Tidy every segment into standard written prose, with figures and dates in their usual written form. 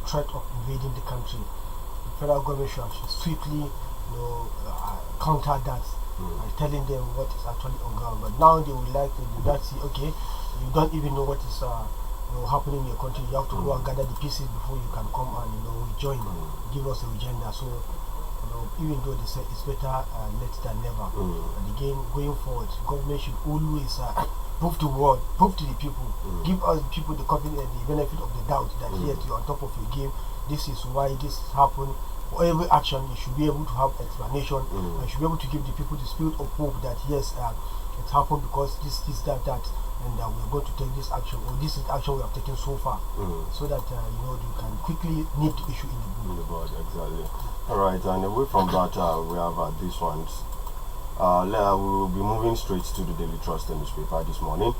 threat of invading the country, the federal government should swiftly, counter that by telling them what is actually on ground. But now they would like to do that. See, okay, you don't even know what is happening in your country. You have to go and gather the pieces before you can come and rejoin, give us a agenda. So even though they say it's better late than never, and again going forward, government should always prove to the world, prove to the people, give us the people the benefit of the doubt that yes, you're on top of your game. This is why this happened. For every action, you should be able to have explanation, and you should be able to give the people the spirit of hope that yes, it happened because this, that, and we're going to take this action, or this is the action we have taken so far, so that you can quickly nip the issue in the bud. Exactly. All right, and away from that, we have these ones. We will be moving straight to the Daily Trust newspaper this morning.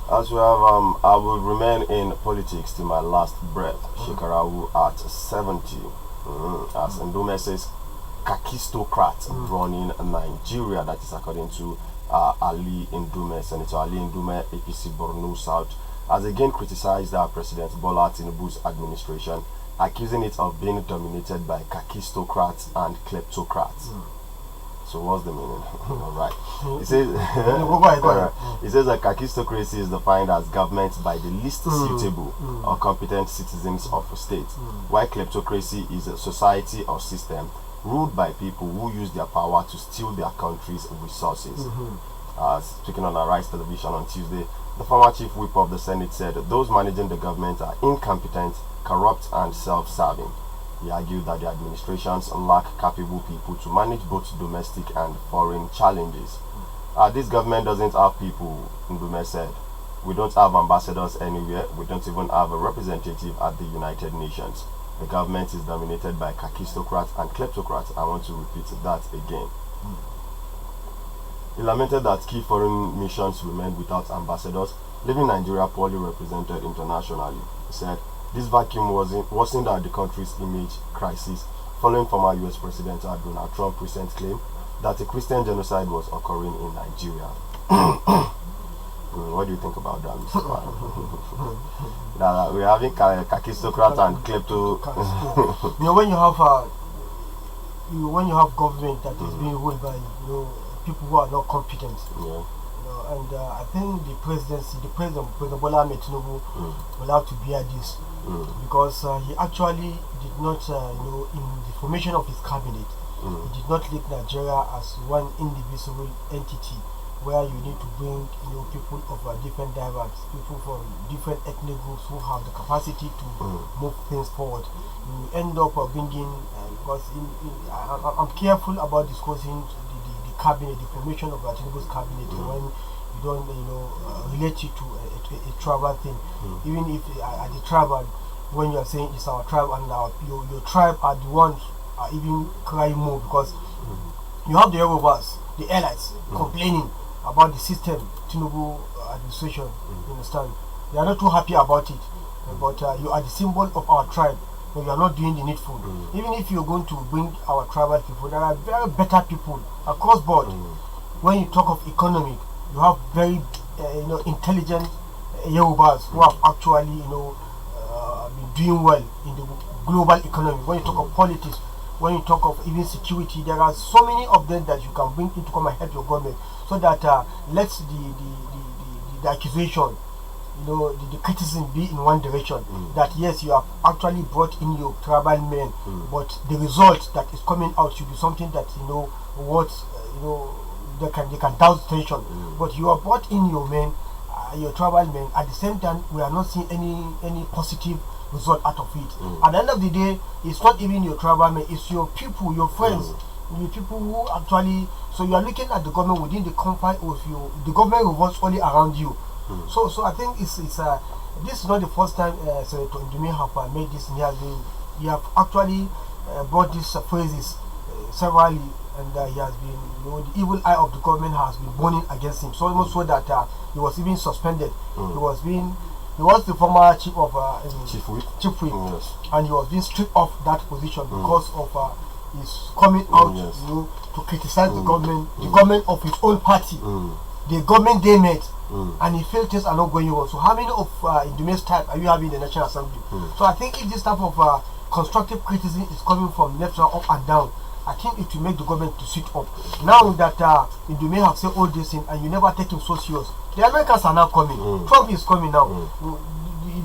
As we have, I will remain in politics till my last breath. Shekarawu at 70. As Ndume says, kakistocrat running Nigeria. That is according to Ali Ndume, Senator Ali Ndume, APC Borno South, has again criticized President Bola Tinubu's administration, accusing it of being dominated by kakistocrats and kleptocrats. So what's the meaning? Right. It says it says that kakistocracy is defined as government by the least suitable or competent citizens of a state, while kleptocracy is a society or system ruled by people who use their power to steal their country's resources. Speaking on Arise Television on Tuesday, the former chief whip of the Senate said those managing the government are incompetent, corrupt, and self-serving. He argued that the administrations lack capable people to manage both domestic and foreign challenges. This government doesn't have people, Ndume said. We don't have ambassadors anywhere. We don't even have a representative at the United Nations. The government is dominated by kakistocrats and kleptocrats. I want to repeat that again. He lamented that key foreign missions remained without ambassadors, leaving Nigeria poorly represented internationally. He said, this vacuum worsened the country's image crisis following former US President Donald Trump's recent claim that a Christian genocide was occurring in Nigeria. What do you think about that, Mr. That we're having kakistocrat and klepto. When you have government that is being ruled by people who are not competent. And I think the President Bola Ahmed Tinubu will have to bear this because he actually did not, in the formation of his cabinet, he did not lead Nigeria as one indivisible entity where you need to bring people of different diverse, people from different ethnic groups who have the capacity to move things forward. You end up bringing, because I'm careful about discussing the cabinet, the formation of Tinubu's cabinet when you don't relate it to a tribal thing. Even if at the tribal, when you are saying it's our tribe and your tribe are the ones are even crying more because you have the Yorubas, the elites complaining about the system, Tinubu administration, you understand? They are not too happy about it, but you are the symbol of our tribe, but you are not doing the needful. Even if you're going to bring our tribal people, there are very better people across board. When you talk of economy, you have very intelligent Yorubas who have actually been doing well in the global economy. When you talk of politics, when you talk of even security, there are so many of them that you can bring in to come and help your government, so that lets the accusation, the criticism be in one direction. That yes, you have actually brought in your tribal men, but the result that is coming out should be something that they can douse tension. But you have brought in your men, your tribal men. At the same time, we are not seeing any positive result out of it. At the end of the day, it's not even your tribal men, it's your people, your friends, the people who actually. So you are looking at the government within the confines of you. The government revolves only around you. So I think it's this is not the first time Senator Ndume have made this. He have actually brought these phrases severally, and he has been, the evil eye of the government has been burning against him. So much so that he was even suspended. He was the former chief whip, yes. And he was being stripped off that position because of his coming out, to criticize the government of his own party. the government they met, and he felt things are not going on. So how many of Indume's type are you having in the National Assembly? So I think if this type of constructive criticism is coming from left and up and down, I think it will make the government to sit up. Now that Indume have said all this thing and you never take him so serious, the Americans are now coming. Trump is coming now.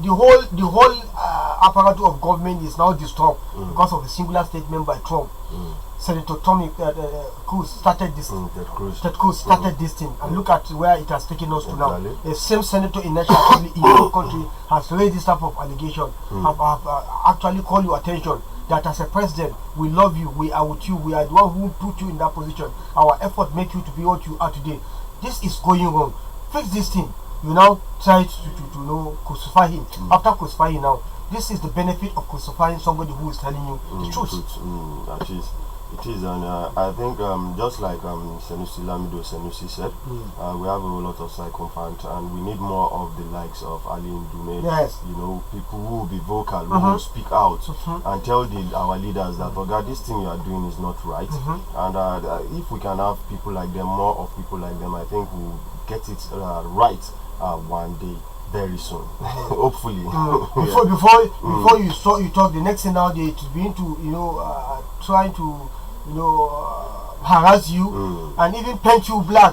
The whole apparatus of government is now disturbed because of a singular statement by Trump. Senator Tommy Cruz started this. Ted Cruz started this thing, and look at where it has taken us to now. The same senator in National Assembly in your country has raised this type of allegation. Have actually called your attention that as a president, we love you, we are with you, we are the one who put you in that position. Our effort make you to be what you are today. This is going wrong. Fix this thing. You now try to crucify him. After crucifying now, this is the benefit of crucifying somebody who is telling you the truth. That is. It is, and I think just like Senusi Lamido Senusi said, we have a whole lot of sycophants, and we need more of the likes of Ali Ndume. Yes. You know, people who will be vocal, who will speak out and tell our leaders that, oh God, this thing you are doing is not right. And if we can have people like them, more of people like them, I think we'll get it right one day. Very soon, hopefully. Before you talk, the next thing now they to begin to trying to harass you and even paint you black,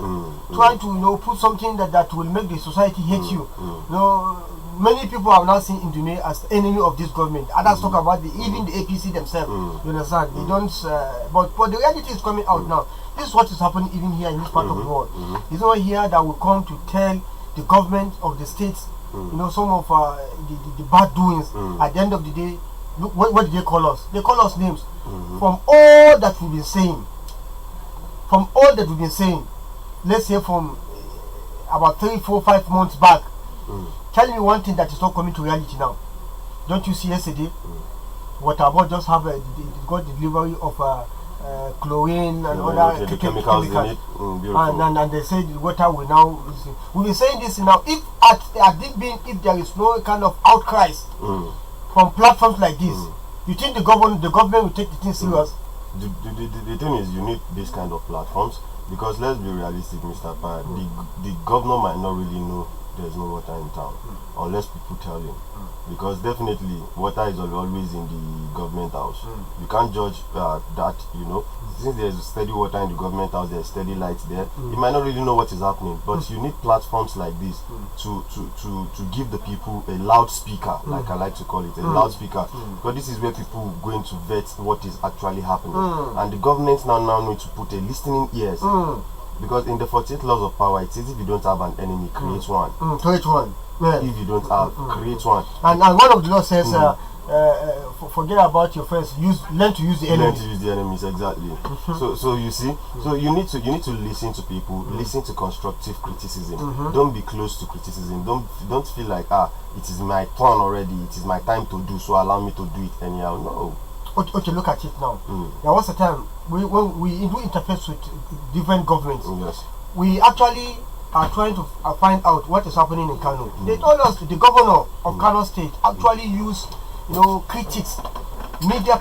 trying to put something that will make the society hate you. Many people have now seen Indume as the enemy of this government. Others talk about even the APC themselves. You understand? They don't. But the reality is coming out now. This is what is happening even here in this part of the world. It's not here that will come to tell the government of the states, some of the bad doings. At the end of the day, look, what did they call us? They call us names. From all that we've been saying, let's say from about 3, 4, 5 months back, tell me one thing that is not coming to reality now. Don't you see yesterday? What about just have got the delivery of chlorine and other chemicals in it. And they say the water will now. We've been saying this now. If if there is no kind of outcries from platforms like this, you think the government will take the thing serious? The thing is, you need this kind of platforms, because let's be realistic, Mr. Pa. The governor might not really know there's no water in town unless people tell him, because definitely water is always in the government house. You can't judge that, since there's steady water in the government house, there's steady lights there. You might not really know what is happening, but you need platforms like this to give the people a loudspeaker, like I like to call it, a loudspeaker, because this is where people are going to vet what is actually happening. And the government now need to put a listening ears. Because in the 48 laws of power, it says if you don't have an enemy, create one. Create one. Yeah. If you don't have, create one. And one of the laws says, forget about your friends. Learn to use the enemy. Learn to use the enemies, exactly. So you see, so you need to listen to people, listen to constructive criticism. Don't be close to criticism. Don't feel like it is my turn already. It is my time to do. So allow me to do it anyhow. No. Okay, look at it now. There was a time when we do interface with different governments. We actually are trying to find out what is happening in Kano. They told us the governor of Kano State actually used, critics,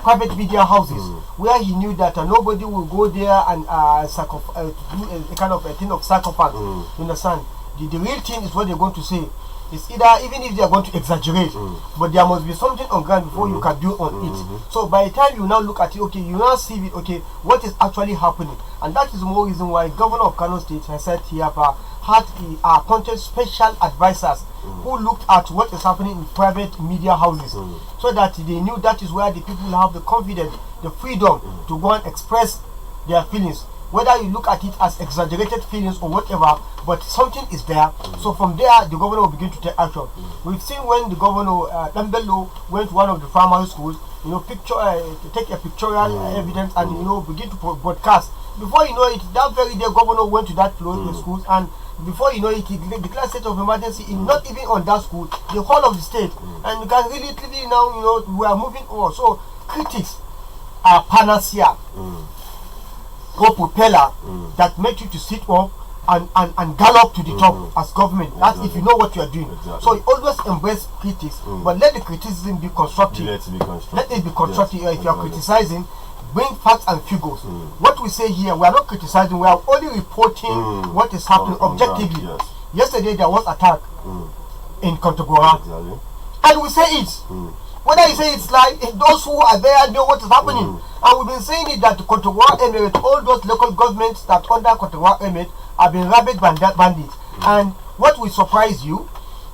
private media houses, where he knew that nobody will go there and do a kind of a thing of sarcophagus. You understand? The real thing is what they're going to say. It's either, even if they are going to exaggerate, but there must be something on ground before you can build on it. So by the time you now look at it, okay, you now see it, okay, what is actually happening. And that is more reason why Governor of Kano State has said he have appointed special advisors who looked at what is happening in private media houses, so that they knew that is where the people have the confidence, the freedom to go and express their feelings. Whether you look at it as exaggerated feelings or whatever, but something is there. So from there, the governor will begin to take action. We've seen when the governor, Dambello, went to one of the primary schools, take a pictorial evidence and, begin to broadcast. Before you know it, that very day, governor went to that schools, and before you know it, he declared state of emergency in not even on that school, the whole of the state. And you can really now, we are moving on. So critics are panacea. Or propeller that makes you to sit up and gallop to the top as government. That's if you know what you are doing. So you always embrace critics, but let the criticism be constructive. Let it be constructive. If you are criticizing, bring facts and figures. What we say here, we are not criticizing, we are only reporting what is happening objectively. Yes. Yesterday there was attack in Kontagora, Exactly. and we say it. Whether you say it's like those who are there know what is happening. And we've been saying it that the Kontagora Emirate, all those local governments that under Kontagora Emirate have been rabid bandits. And what will surprise you,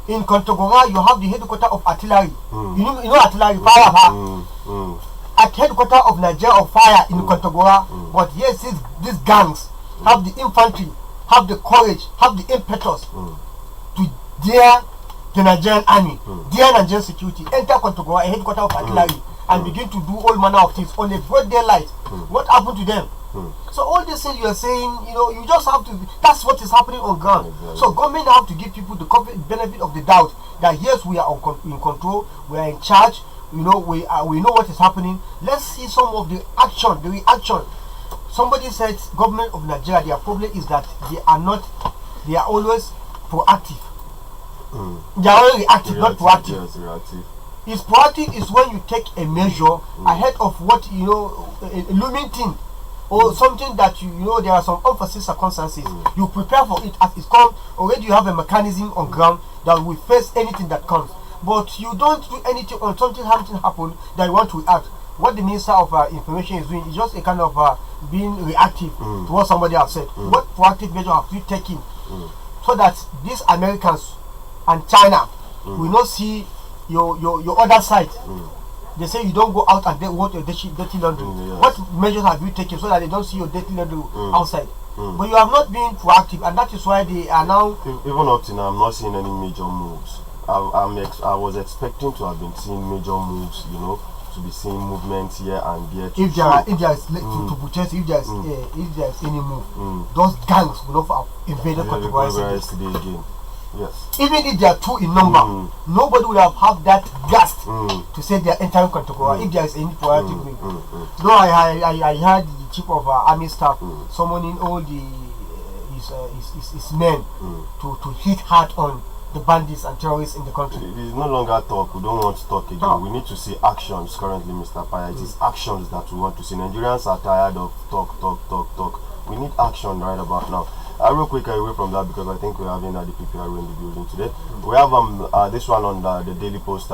in Kontagora you have the headquarters of artillery. You know artillery, fire. At headquarters of Nigeria of fire in Kontagora, but yes, these gangs have the infantry, have the courage, have the impetus to dare the Nigerian army, dare Nigerian security, enter Kontagora, a headquarters of artillery, and begin to do all manner of things on a broad daylight. What happened to them? So all these things you are saying, you just have to. That's what is happening on ground. Exactly. So government have to give people the benefit of the doubt that yes, we are in control, we are in charge. We know what is happening. Let's see some of the action, the reaction. Somebody said government of Nigeria, their problem is that they are always proactive. They are only reactive, not proactive. Yes, reactive. Is proactive is when you take a measure ahead of what a looming thing or something that there are some unforeseen circumstances. You prepare for it as it comes. Already you have a mechanism on ground that will face anything that comes. But you don't do anything on something happen that you want to react. What the Minister of Information is doing is just a kind of being reactive to what somebody has said. What proactive measure have you taken so that these Americans and China will not see your other side? They say you don't go out and they want your dirty laundry. Yes. What measures have you taken so that they don't see your dirty laundry outside? But you have not been proactive, and that is why they are now. Even up to now, I'm not seeing any major moves. I was expecting to have been seeing major moves, to be seeing movements here and there. If there is any move, those gangs will not have invaded Kontagora yesterday again. Yes. Even if they are two in number, nobody will have that gust to say they are entering Kontagora if there is any proactive way. Though I heard the chief of army staff summoning all his men to hit hard on the bandits and terrorists in the country. It is no longer talk. We don't want to talk again. We need to see actions currently, Mr. Paya. It is actions that we want to see. Nigerians are tired of talk. We need action right about now. Real quick away from that, because I think we're having the PPR in the building today. We have this one on the Daily Post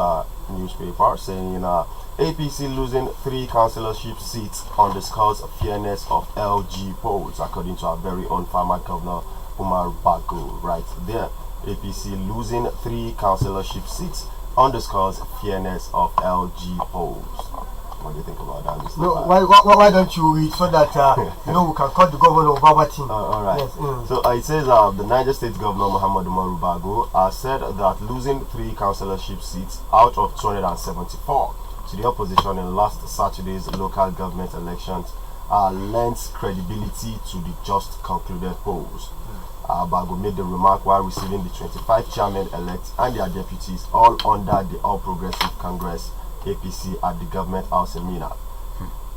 newspaper saying APC losing 3 councillorship seats underscores fairness of LG polls, according to our very own former governor Umar Bago right there. APC losing 3 councillorship seats underscores fairness of LG polls. What do you think about that, Mr. No, why don't you read so that we can cut the governor of our team? All right. Yes, So it says the Niger State Governor Muhammad Umaru Bago said that losing 3 councillorship seats out of 274 to the opposition in last Saturday's local government elections lends credibility to the just concluded polls. Bago made the remark while receiving the 25 chairmen-elect and their deputies, all under the All Progressive Congress APC at the Government House in Mina.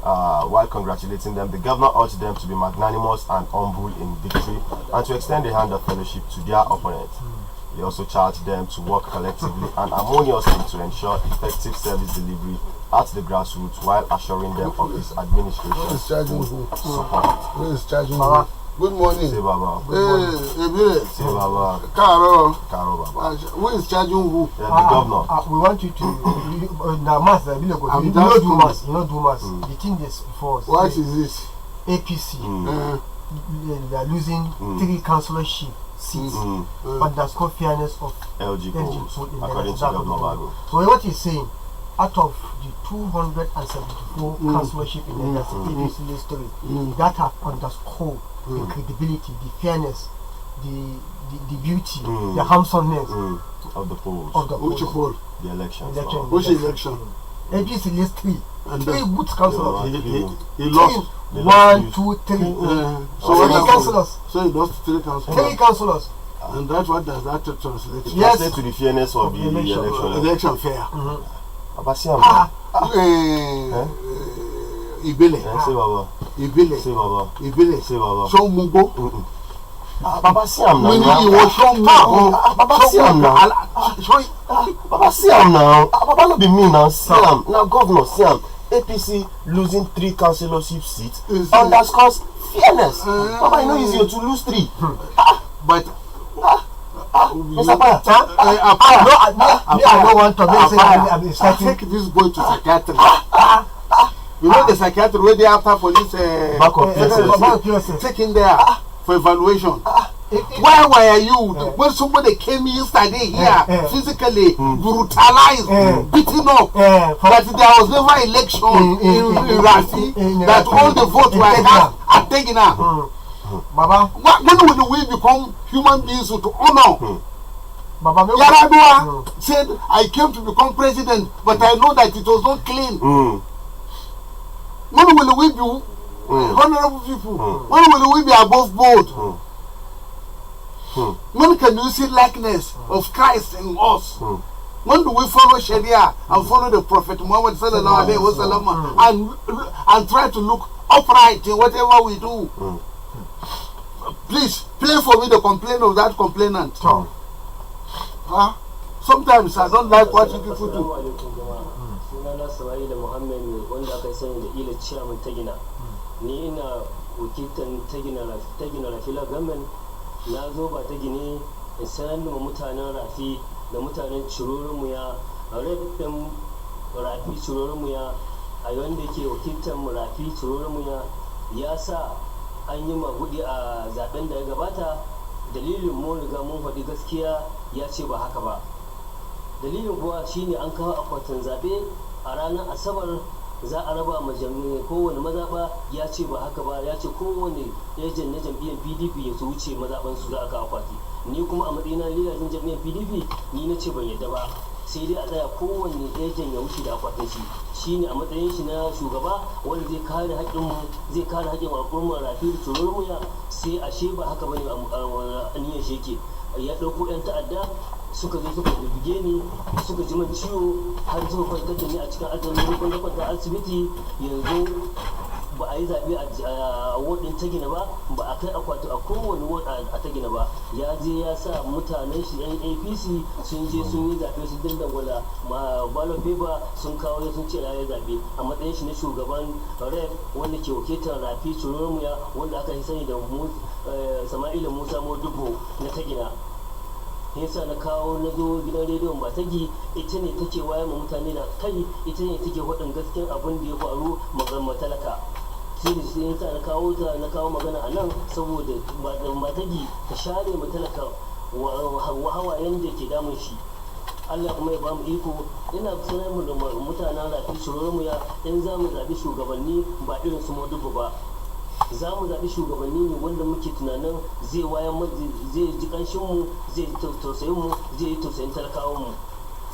While congratulating them, the governor urged them to be magnanimous and humble in victory and to extend a hand of fellowship to their opponents. He also charged them to work collectively and harmoniously to ensure effective service delivery at the grassroots while assuring them of his administration's support. Who is charging who? Good morning. Say Baba. Say Baba. Karo. Baba. Who is charging who? The governor. We want you to now mass you know do mass. The thing is for us. What is this? APC. They are losing 3 councillorship seats underscore fairness of LG polls, according to Governor Bago. So what he's saying, out of the 274 councillorship in the APC list 3, that have underscored the credibility, the fairness, the beauty, the handsomeness of the polls. Which poll? The elections. Which election? APC list 3. And 3 good councillors. He lost. 1, 2, 3. So 3 councillors. So he lost 3 councillors. 3 councillors. And that's what does that translate to? Yes. Translate to the fairness of the election. Election fair. Abasiam. Ibele. Say Baba. Ibele. Say Baba. Ibele. Say Baba. So Mugo. Baba Siam now. We need you was so Mugo. Baba Siam now. Baba Siam now. Baba no be me now. Siam. Now governor Siam. APC losing 3 councillorship seats underscores fairness. Baba, you know easier to lose 3. But Mr. Paya, I don't want to take this boy to psychiatry. You know the psychiatry where they after police take him there for evaluation. Why were you when somebody came yesterday here physically brutalized, beaten up, that there was never election in Rafi, that all the votes were cast and taken out? Baba, when will we become human beings with honor? Baba, Yaradua said, I came to become president, but I know that it was not clean. When will we be honorable people? When will we be above board? When can you see likeness of Christ in us? When do we follow Sharia and follow the Prophet Muhammad sallallahu alaihi wasallam and try to look upright in whatever we do? Please play for me the complaint of that complainant. Sometimes I don't like what you people do. Ni ina wakiltan tagina rafila gamen na zo ba ta gine in sanar da mutanen rafi da mutanen cirorinmu ya rafin rafi cirorinmu ya a wanda ke wakiltan rafi cirorinmu ya sa an yi magudi a zaben da ya gabata. Dalilin mu riga mun faɗi gaskiya ya ce ba haka ba. Dalilin kuwa shine an kawo akwatin zabe a ranar asabar za a raba ma kowane mazaɓa, ya ce ba haka ba, ya ce kowane ejen na jam'iyyar pdp ya su wuce mazaɓan su za a kawo akwati. Ni kuma a matsayina lilajin jam'iyyar pdp ni na ce ban yadda ba, sai dai a tsaya kowane ejen ya wuce da akwatin shi. Shine a matsayin shi na shugaba wanda zai kare haƙƙinmu, zai kare haƙƙin al'ummar rafi da tsoron ya, sai ashe ba haka bane a niyyar shi yake. Ya ɗauko 'yan ta'adda suka zo suka buge ni, suka ji min ciwo har suka kwantar da ni a cikin asibitin kwanta asibiti. Yanzu ba a yi zaɓe a wadin ta gina ba a kai akwati a kowane ward a ta gina ba. Ya je ya sa mutanen shi yan apc sun je sun yi zaɓe su dangwala ma ballot paper sun kawo sun ce ya yi zaɓe a matsayin shi na shugaban rep wanda ke wakiltar rafi ya wanda aka yi sani da sama'ila musa modubo na ta gina. Yasa na kawo na zo gidan rediyon Batagi, ita ne take wayar ma mutane da kai, ita ne take faɗin gaskiyar abin da ya faru magamma talaka. Sai da sai yasa na kawo magana a nan saboda Batagi ta share ma talaka hawayen da ke damun shi. Allah kuma ya ba mu iko. Ina sanar mu da mutanen rafi shirormu ya in za mu zaɓi shugabanni ba irin su Modubu ba. Za mu zaɓi shugabanni ne wanda muke tunanin zai zai ji ƙanshinmu, zai ji tausayinmu, zai yi tausayin talakawanmu.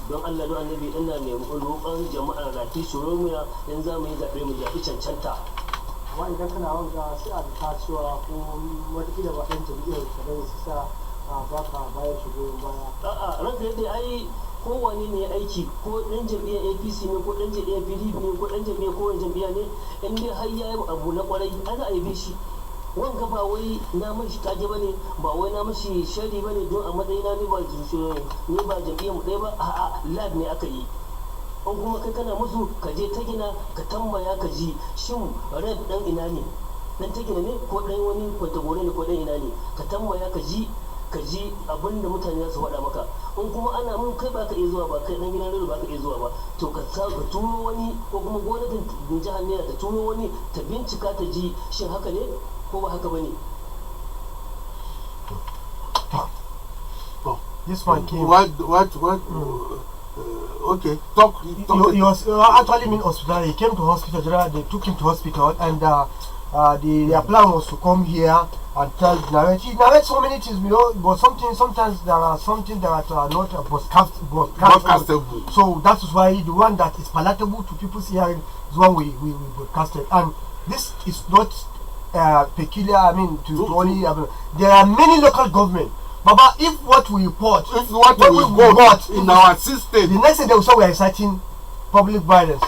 Don Allah don annabi ina mai roƙon jama'ar rafi shirormu ya in za mu yi zaɓe mu zaɓi cancanta. Amma idan kana wanga sai a ta cewa ko watakila ba ɗan jam'iyyar ka bane su sa ba ka bayar shi goyon baya. A'a ranka yadda ai kowane ne ya aiki, ko ɗan jam'iyyar apc ne ko ɗan jam'iyyar pdp ne ko ɗan jam'iyyar kowane jam'iyya ne, in dai har ya yi abu na kwarai ana aibe shi. Wanga ba wai na mashi kage ba ne, ba wai na mashi shari ba ne don a matsayina ni ba jam'iyyar mu ɗaya ba, a'a lab ne aka yi. An kuma kai kana musu ka je ta gina ka tambaya ka ji shin red ɗan ina ne, ɗan ta gina ne ko ɗan wani kwantagore ne ko ɗan ina ne, ka tambaya ka ji abin da mutane za su faɗa maka. In kuma ana mun kai ba ka iya zuwa ba, kai dan gidan rediyo ba ka iya zuwa ba, to ka turo wani ko kuma gwamnatin jihar ne ta turo wani ta bincika ta ji shin haka ne ko ba haka bane. This one came. Okay, talk. He was actually in hospital. He came to hospital. They took him to hospital, and their plan was to come here and narrate. He narrates so many things, but sometimes there are something that are not broadcastable. So that is why the one that is palatable to people's hearing is one we broadcasted. And this is not peculiar. I mean, to only. There are many local government. Baba, if what we report, in our system, the next day they will say we are inciting public violence.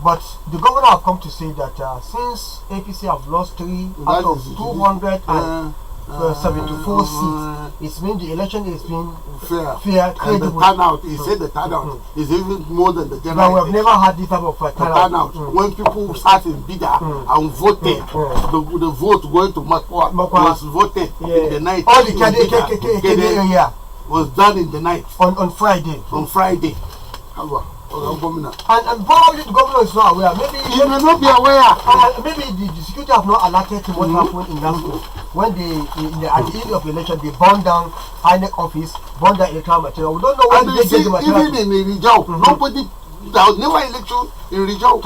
But the governor have come to say that since APC have lost 3 out of 200 and 74 seats. It means the election is being fair, and the turnout, he said the turnout is even more than the general. No, we have never had this type of turnout. When people sat in Bida and voted, the vote going to Makwa was voted in the night. All the KD area was done in the night. On Friday. On Friday. And probably the governor is not aware. Maybe he may not be aware. Maybe the security have not alerted him what happened in Nasco. When at the end of the election, they burned down INEC office, burned down electoral material. We don't know when they get the material. Even in Rijau, nobody, there was never election in Rijau.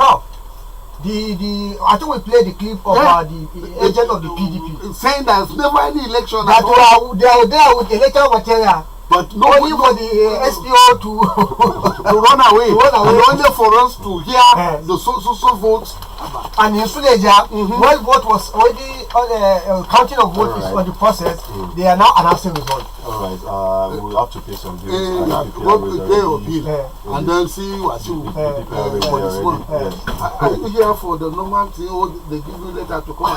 I think we played the clip of the agent of the PDP saying there's never any election. That they are there with electoral material. But only for the SPO to run away. And only for us to hear the so votes. And in Suleja, one vote was already counting of votes is on the process. They are now announcing results. Alright, we'll have to pay some bills. And then see what you for this month. Are you here for the normal thing or they give you letter to come?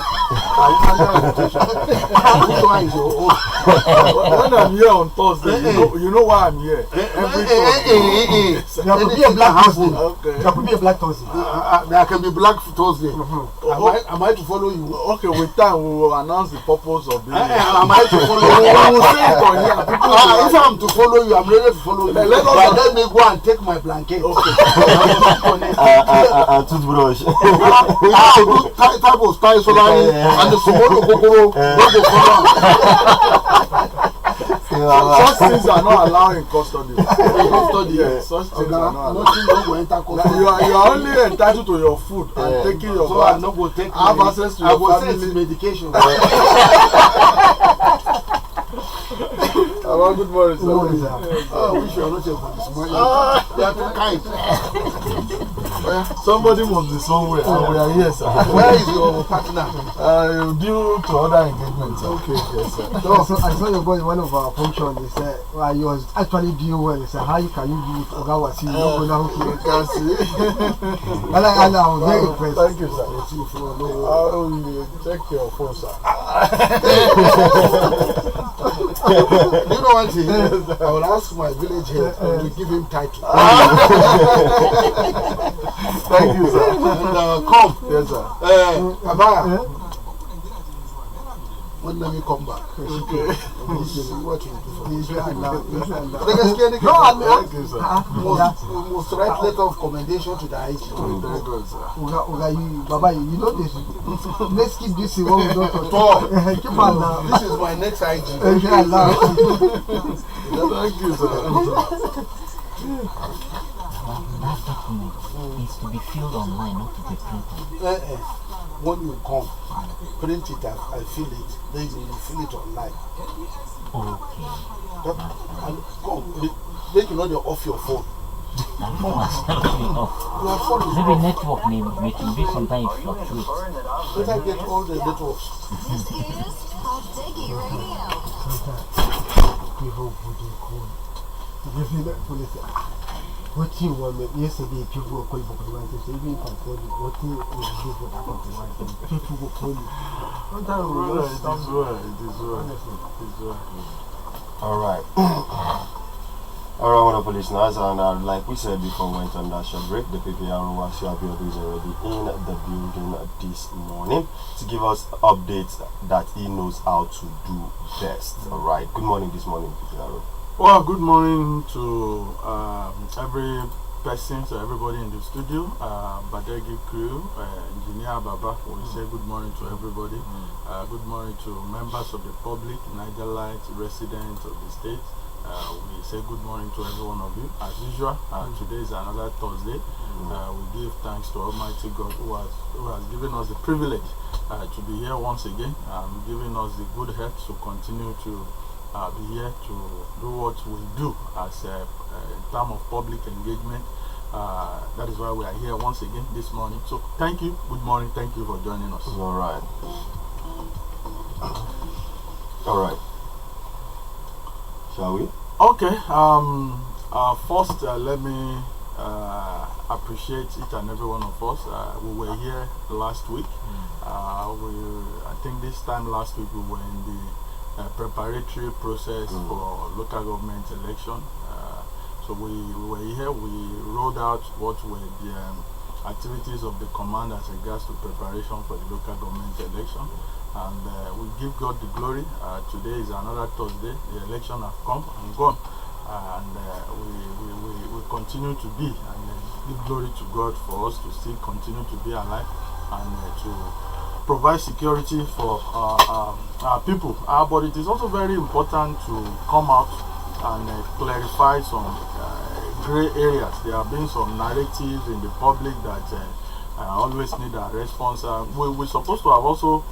When I'm here on Thursday, you know why I'm here. There could be a black Thursday. There could be a black Thursday. There can be black Thursday. Am I to follow you? Okay, with time we will announce the purpose of the. Am I to follow you? We will say it on here. If I'm to follow you, I'm ready to follow you. Let me go and take my blanket. Okay. Toothbrush. Type of style solari and the sumono kokoro. Such things are not allowed in custody. Such things are not allowed. You are only entitled to your food and taking your so I'm not going to take have access to your family medication. Good morning, sir. I wish you are not here for this morning. They are too kind. Somebody must be somewhere, and we are here, sir. Where is your partner? Due to other engagements. Okay, yes, sir. So I saw your boy in one of our functions. He said, well, you was actually doing well. He said, how can you do it? Ogawasi, you can see. I was very impressed. Thank you, sir. Check your phone, sir. You know what? I will ask my village head to give him title. Thank you, sir. And, come. Yes, sir. Abaya. When let me come back. Okay. What you do for me? Most write letter of commendation to the IG. Very good, sir. Baba, you know this. Let's keep this one. Keep on now. This is my next IG. Thank you, sir. That document needs to be filled online, not to be printed. When you come, print it and fill it, then you will fill it online. Okay. And come, make you know you're off your phone. My phone has never been off. Your phone is Maybe off. network may be sometimes it fluctuates. Let I get all the networks. This is Hot Diggy Radio. What you want yesterday, people were calling for the so even if I call you, what you will do for that people will call you. Alright. Alright, wonderful listeners, and like we said before we went on that short break, the PPR Abiodun is already in the building this morning to give us updates that he knows how to do best. Alright, good morning this morning, PPR. Well, good morning to every person, so everybody in the studio, Badegi crew, Engineer Baba, we say good morning to everybody. Good morning to members of the public, Nigerites, residents of the state. We say good morning to every one of you. As usual, today is another Thursday. We give thanks to Almighty God who has given us the privilege to be here once again, giving us the good health to continue to be here to do what we do as in terms of public engagement. That is why we are here once again this morning. So thank you, good morning, thank you for joining us. Alright. Shall we? Okay, first let me appreciate each and every one of us. We were here last week. I think this time last week we were in the preparatory process for local government election. So we were here, we rolled out what were the activities of the command as regards to preparation for the local government election. And we give God the glory. Today is another Thursday. The election have come and gone. And we continue to be, and give glory to God for us to still continue to be alive and to provide security for our people. But it is also very important to come out and clarify some gray areas. There have been some narratives in the public that always need a response. We're supposed to have also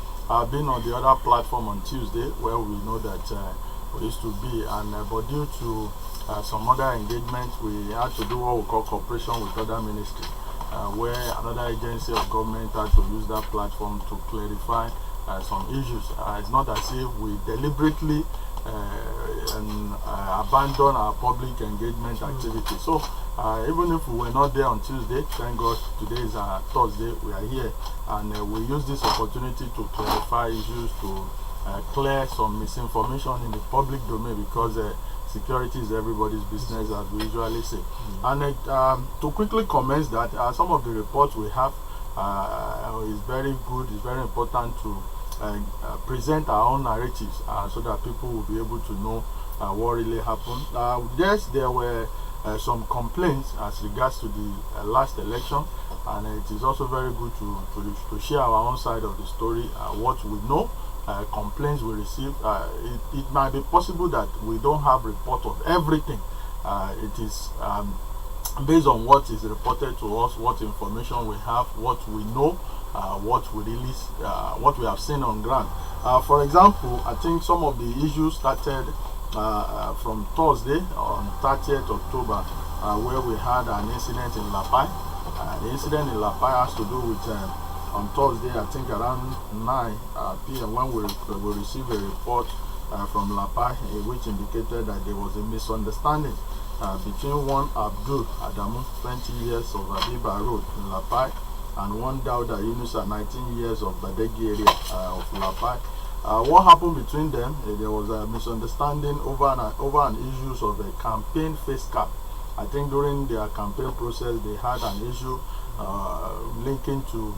been on the other platform on Tuesday, where we know that we used to be, and but due to some other engagements, we had to do what we call cooperation with other ministries, where another agency of government had to use that platform to clarify some issues. It's not as if we deliberately abandon our public engagement activity. So even if we were not there on Tuesday, thank God today is Thursday, we are here, and we use this opportunity to clarify issues, to clear some misinformation in the public domain, because security is everybody's business, as we usually say. And to quickly comment that some of the reports we have is very good, it's very important to present our own narratives so that people will be able to know what really happened. Yes, there were some complaints as regards to the last election, and it is also very good to share our own side of the story, what we know, complaints we receive. It might be possible that we don't have report of everything. It is based on what is reported to us, what information we have, what we know, what we really what we have seen on ground. For example, I think some of the issues started from Thursday on 30th October, where we had an incident in Lapai. The incident in Lapai has to do with on Thursday, I think around 9 p.m. when we received a report from Lapai, which indicated that there was a misunderstanding between one Abdul Adamu, 20 years of Abiba Road in Lapai, and one Dauda Yunusa, 19 years of Badegi area of Lapai. What happened between them? There was a misunderstanding over an issues of a campaign face cap. I think during their campaign process they had an issue linking to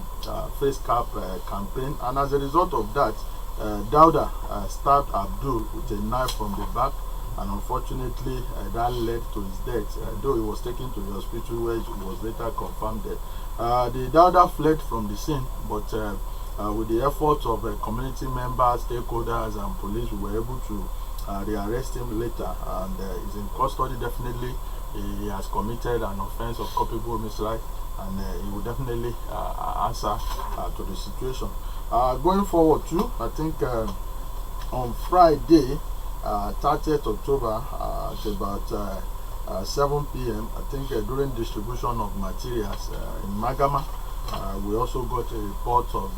face cap campaign, and as a result of that, Dauda stabbed Abdul with a knife from the back, and unfortunately that led to his death, though he was taken to the hospital where he was later confirmed dead. The Dauda fled from the scene, but with the efforts of community members, stakeholders and police, we were able to rearrest him later, and he's in custody. Definitely he has committed an offense of culpable homicide, and he will definitely answer to the situation. Going forward too, I think on Friday, 30th October, at about 7 p.m., I think during distribution of materials in Magama, we also got a report of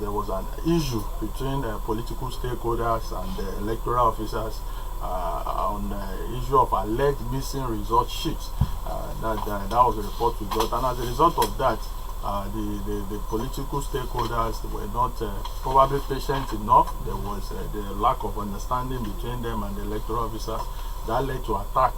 there was an issue between political stakeholders and the electoral officers on the issue of alleged missing result sheets. That was a report we got, and as a result of that, the political stakeholders were not probably patient enough. There was the lack of understanding between them and the electoral officers. That led to attack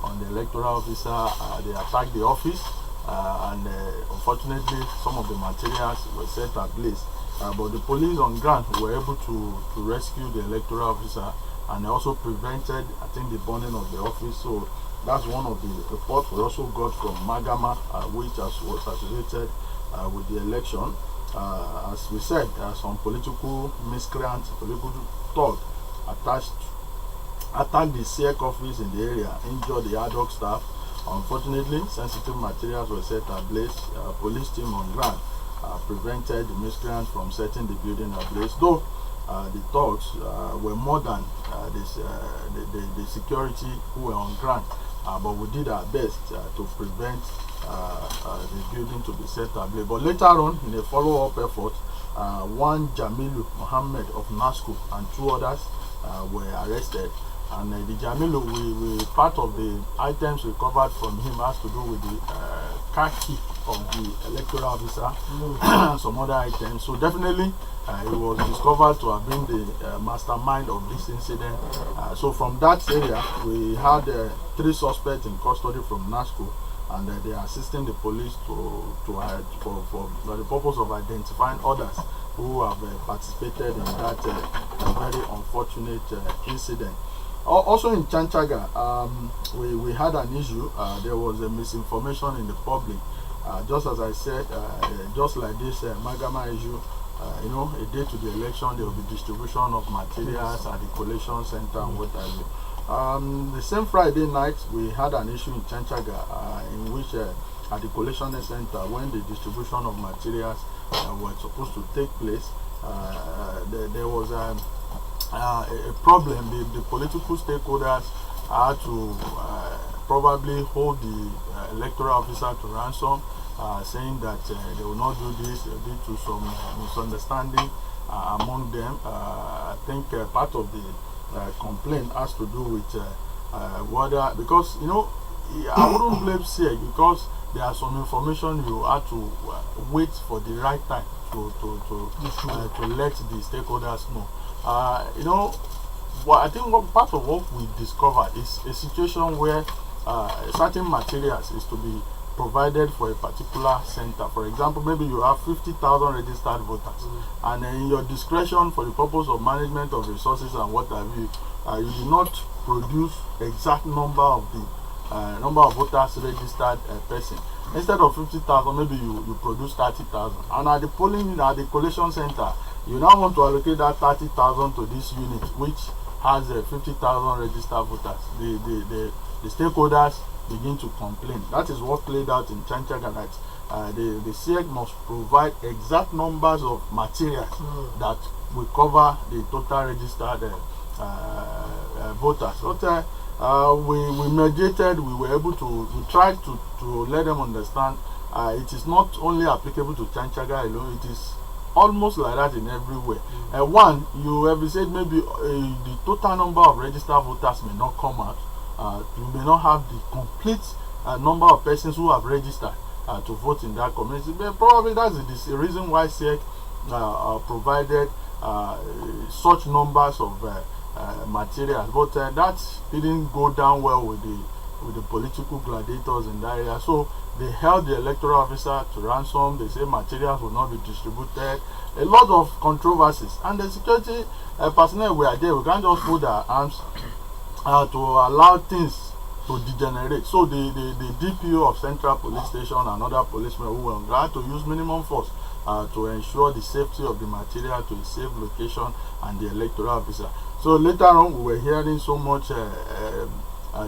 on the electoral officer. They attacked the office, and unfortunately some of the materials were set ablaze. But the police on ground were able to rescue the electoral officer, and also prevented, I think, the burning of the office. So that's one of the reports we also got from Magama, which was associated with the election. As we said, some political miscreants, political thug attacked the SEC office in the area, injured the ad hoc staff. Unfortunately, sensitive materials were set ablaze. Police team on ground prevented the miscreants from setting the building ablaze, though the thugs were more than the security who were on ground, but we did our best to prevent the building to be set ablaze. But later on, in a follow-up effort, one Jamilu Mohammed of NASCO and 2 others were arrested. And the Jamilu, part of the items recovered from him has to do with the car key of the electoral officer and some other items. So definitely it was discovered to have been the mastermind of this incident. So from that area, we had 3 suspects in custody from NASCO, and they are assisting the police for the purpose of identifying others who have participated in that very unfortunate incident. Also in Chanchaga, we had an issue. There was a misinformation in the public. Just as I said, just like this Magama issue, a day to the election, there will be distribution of materials at the collation center and what have you. The same Friday night, we had an issue in Chanchaga in which at the collation center, when the distribution of materials were supposed to take place, there was a problem. The political stakeholders had to probably hold the electoral officer to ransom, saying that they will not do this due to some misunderstanding among them. I think part of the complaint has to do with whether, because I wouldn't blame SEC, because there are some information you have to wait for the right time to let the stakeholders know. I think part of what we discovered is a situation where certain materials is to be provided for a particular center. For example, maybe you have 50,000 registered voters, and in your discretion, for the purpose of management of resources and what have you, you do not produce exact number of the number of voters registered person. Instead of 50,000, maybe you produce 30,000, and at the collation center, you now want to allocate that 30,000 to this unit, which has 50,000 registered voters. The stakeholders begin to complain. That is what played out in Chanchaga, that the SEC must provide exact numbers of materials that will cover the total registered voters. But we mediated, we were able to, we tried to let them understand it is not only applicable to Chanchaga alone, it is almost like that in everywhere. One, you have said maybe the total number of registered voters may not come out. You may not have the complete number of persons who have registered to vote in that community. But probably that's the reason why SEC provided such numbers of materials. But that didn't go down well with the political gladiators in that area. So they held the electoral officer to ransom. They say materials will not be distributed. A lot of controversies, and the security personnel were there. We can't just put our arms to allow things to degenerate. So the DPO of Central Police Station and other policemen who were glad to use minimum force to ensure the safety of the material to a safe location and the electoral officer. So later on, we were hearing so much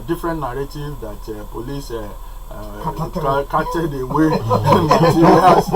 different narrative that police carted away materials.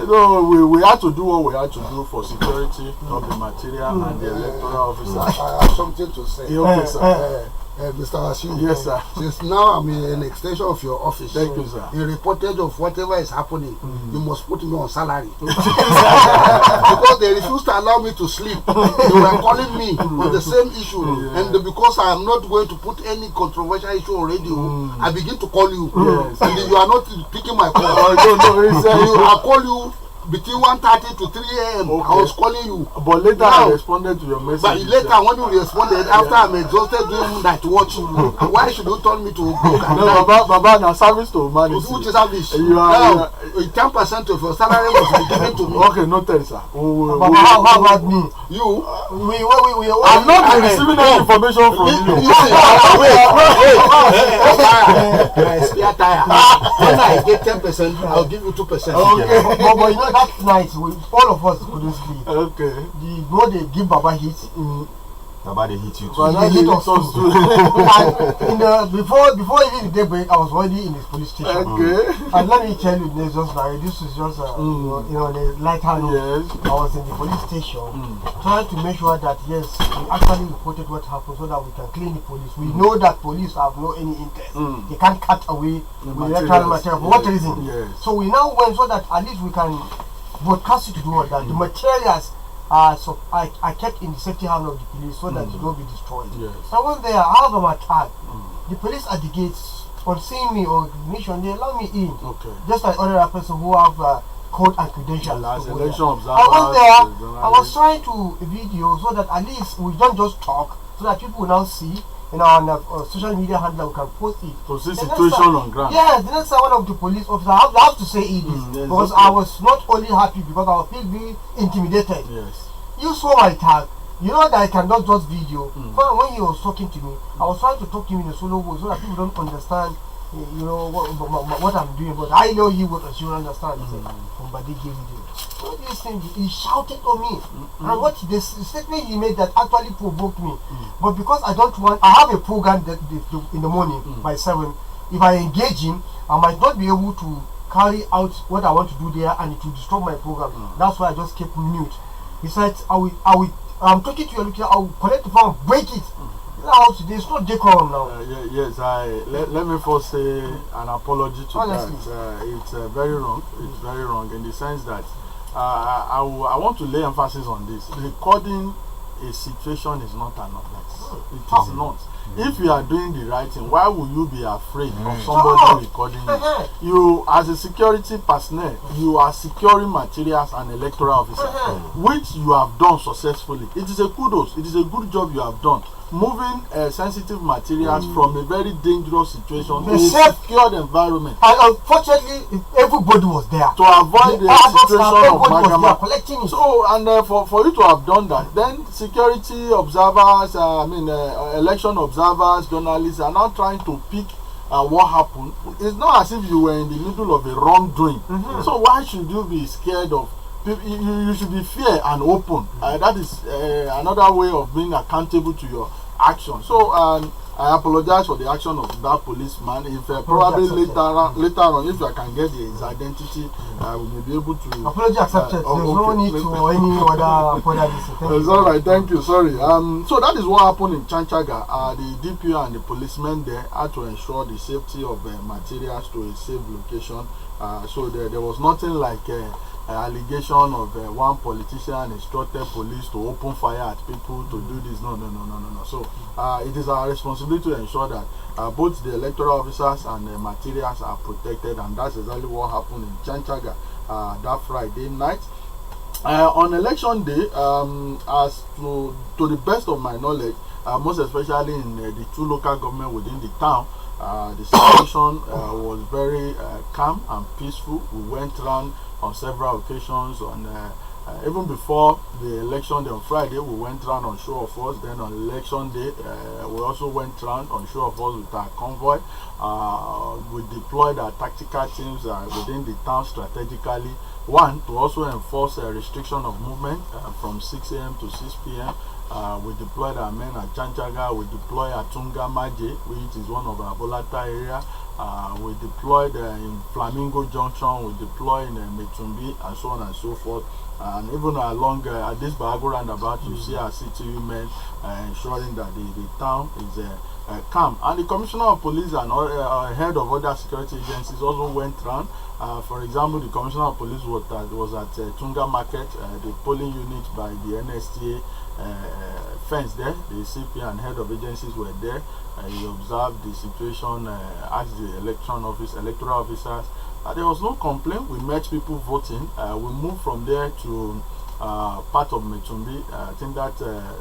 So we had to do what we had to do for security of the material and the electoral officer. I have something to say. Okay, sir. Mr. Wasim, yes, sir. Since now I'm in an extension of your office, thank you, sir. In reportage of whatever is happening, you must put me on salary. Because they refused to allow me to sleep. They were calling me on the same issue. And because I am not going to put any controversial issue on radio, I begin to call you. Yes. And you are not picking my call. I call you between 1:30 to 3 a.m. Okay. I was calling you. But later now, I responded to your message. But later when you responded, after I'm exhausted doing night watch, why should you tell me to go? No, Baba, now service to humanity. Which is service? You are 10% of your salary must be given to me. Okay, no tell, sir. Baba, how about me? You? I'm not receiving any information from you. My spare tire. When I get 10%, I'll give you 2%. Okay. But you know that night, all of us couldn't sleep. Okay. They give Baba hit. Baba, they hit you too. They hit us too. And before even the daybreak, I was already in this police station. Okay. And let me tell you, this is just the light hand. Yes. I was in the police station trying to make sure that yes, we actually reported what happened so that we can clean the police. We know that police have no any interest. They can't cut away with electoral material for what reason? Yes. So we now went so that at least we can broadcast it to know that the materials so I kept in the safety hand of the police so that it will not be destroyed. Yes. So I went there, I have them attacked. The police at the gates on seeing me on recognition, they allow me in. Okay. Just like other person who have code and credentials. As to go election there. observers, I was there. I was trying to video so that at least we don't just talk, so that people will now see. On social media handle, we can post it. So this situation on ground. Yes, the next time one of the police officers, I have to say it is because I was not only happy because I was feeling intimidated. Yes. You saw my tag. You know that I cannot just video. But when he was talking to me, I was trying to talk to him in a solo voice so that people don't understand, what I'm doing. But I know he would understand. He said, "Somebody gave you all these things." He shouted on me, and what the statement he made that actually provoked me. But because I don't want, I have a program that in the morning by 7. If I engage him, I might not be able to carry out what I want to do there, and it will disturb my program. That's why I just kept mute. He said, I'm talking to you, I will collect the phone, break it. There's no decorum now. Yes, let me first say an apology to honestly. That. It's very wrong. It's very wrong in the sense that I want to lay emphasis on this. Recording a situation is not an offense. It is not. If you are doing the right thing, why would you be afraid of somebody recording you? You, as a security personnel, you are securing materials and electoral officer, which you have done successfully. It is a kudos. It is a good job you have done. Moving sensitive materials from a very dangerous situation to a secured environment. And unfortunately, everybody was there to avoid the situation of magama. So, and for you to have done that, then security observers, election observers, journalists are now trying to pick what happened. It's not as if you were in the middle of a wrongdoing. So why should you be scared of? You should be fair and open. That is another way of being accountable to your action. So I apologize for the action of that policeman. If probably later on, if I can get his identity, we may be able to. Apology accepted. There's no need to any other apology. It's all right. Thank you. Sorry. So that is what happened in Chanchaga. The DPO and the policemen there had to ensure the safety of materials to a safe location. So there was nothing like allegation of one politician instructed police to open fire at people to do this. No. So it is our responsibility to ensure that both the electoral officers and the materials are protected, and that's exactly what happened in Chanchaga that Friday night. On election day, as to the best of my knowledge, most especially in the 2 local government within the town, the situation was very calm and peaceful. We went around on several occasions. Even before the election day on Friday, we went around on show of force. Then on election day, we also went around on show of force with our convoy. We deployed our tactical teams within the town strategically. One, to also enforce a restriction of movement from 6 a.m. to 6 p.m. We deployed our men at Chanchaga. We deployed at Tunga Maje, which is one of our volatile areas. We deployed in Flamingo Junction. We deployed in Metumbi, and so on and so forth. And even along at this Bago roundabout, you see our CTU men ensuring that the town is calm. And the Commissioner of Police and head of other security agencies also went round. For example, the Commissioner of Police was at Tunga Market, the polling unit by the NSTA fence there. The CP and head of agencies were there. He observed the situation, asked the electoral officers. There was no complaint. We met people voting. We moved from there to part of Metumbi. I think that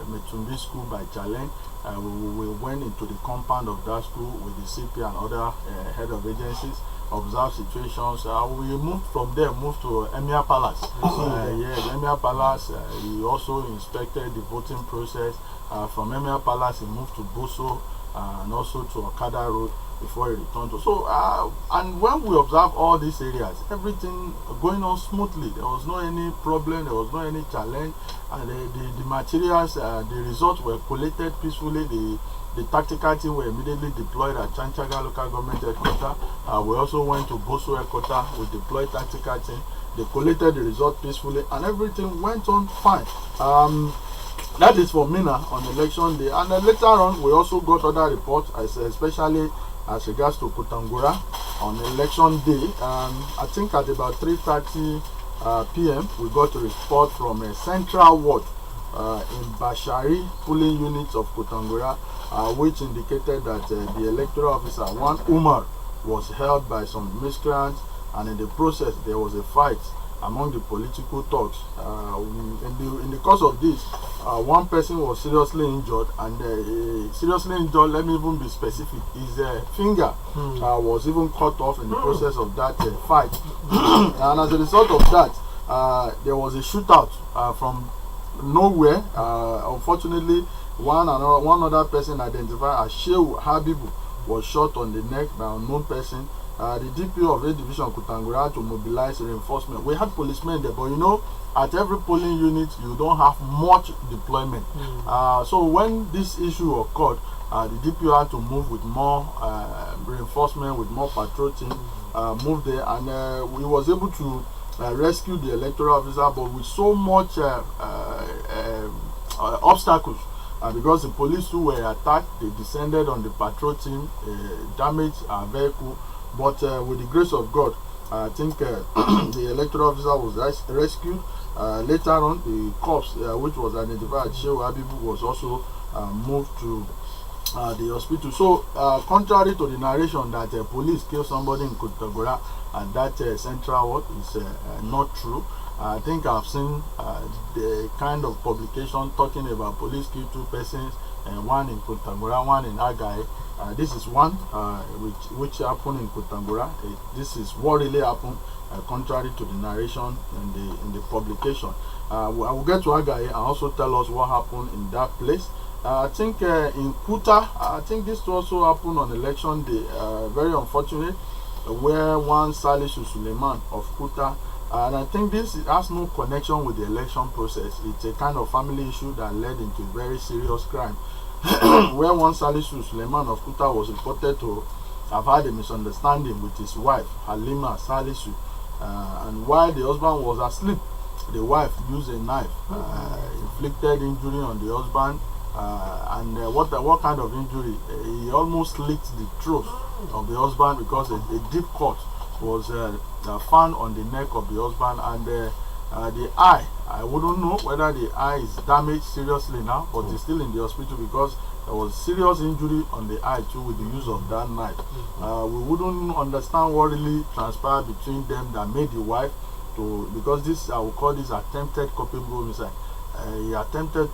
Metumbi school by Challenge. We went into the compound of that school with the CP and other head of agencies, observed situations. We moved from there, moved to Emir Palace. Emir Palace, he also inspected the voting process. From Emir Palace, he moved to Boso and also to Okada Road before he returned to. So, and when we observe all these areas, everything going on smoothly. There was no any problem, there was no any challenge, and the materials, the results were collated peacefully. The tactical team were immediately deployed at Chanchaga local government headquarters. We also went to Boso headquarters. We deployed tactical team. They collated the result peacefully, and everything went on fine. That is for Mina on election day. And then later on, we also got other reports, especially as regards to Kutangura on election day. I think at about 3:30 p.m. we got a report from a central ward in Bashari polling units of Kutangura, which indicated that the electoral officer, one Umar, was held by some miscreants, and in the process there was a fight among the political thugs. In the course of this, one person was seriously injured, and seriously injured, let me even be specific, his finger was even cut off in the process of that fight. And as a result of that, there was a shootout from nowhere. Unfortunately, one other person identified as Shehu Habibu was shot on the neck by an unknown person. The DPO of A Division Kutangura had to mobilize reinforcement. We had policemen there, but you know, at every polling unit, you don't have much deployment. So when this issue occurred, the DPO had to move with more reinforcement, with more patrol team, move there, and we was able to rescue the electoral officer, but with so much obstacles. Because the police who were attacked, they descended on the patrol team, damaged our vehicle. But with the grace of God, I think the electoral officer was rescued. Later on, the corpse, which was identified as Shehu Abibu, was also moved to the hospital. So, contrary to the narration that police killed somebody in Kutagora and that central ward is not true. I think I've seen the kind of publication talking about police killed 2 persons, one in Kutagora, one in Agai. This is one which happened in Kutangura. This is what really happened, contrary to the narration in the publication. I will get to Agai and also tell us what happened in that place. I think in Kuta, I think this also happened on election day. Very unfortunate, where one Salisu Suleiman of Kuta, and I think this has no connection with the election process. It's a kind of family issue that led into a very serious crime. Where one Salisu Suleiman of Kuta was reported to have had a misunderstanding with his wife, Halima Salisu, and while the husband was asleep, the wife used a knife, inflicted injury on the husband, and what kind of injury? He almost slit the throat of the husband because a deep cut was found on the neck of the husband, and the eye, I wouldn't know whether the eye is damaged seriously now, but it's still in the hospital because there was serious injury on the eye too with the use of that knife. We wouldn't understand what really transpired between them that made the wife to, because this, I would call this attempted culpable homicide.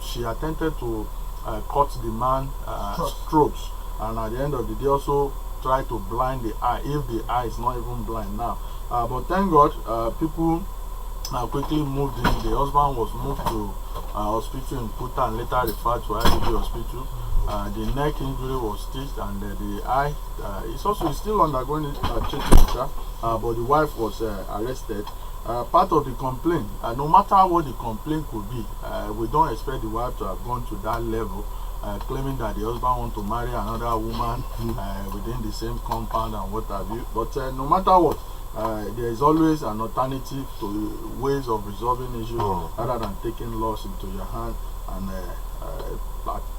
She attempted to cut the man's throats, and at the end of the day also tried to blind the eye, if the eye is not even blind now. But thank God, people quickly moved in. The husband was moved to hospital in Kuta and later referred to IDB hospital. The neck injury was stitched, and the eye is still undergoing treatment, but the wife was arrested. Part of the complaint, no matter what the complaint could be, we don't expect the wife to have gone to that level, claiming that the husband wants to marry another woman within the same compound and what have you. But no matter what, there is always an alternative to ways of resolving issues rather than taking laws into your hand and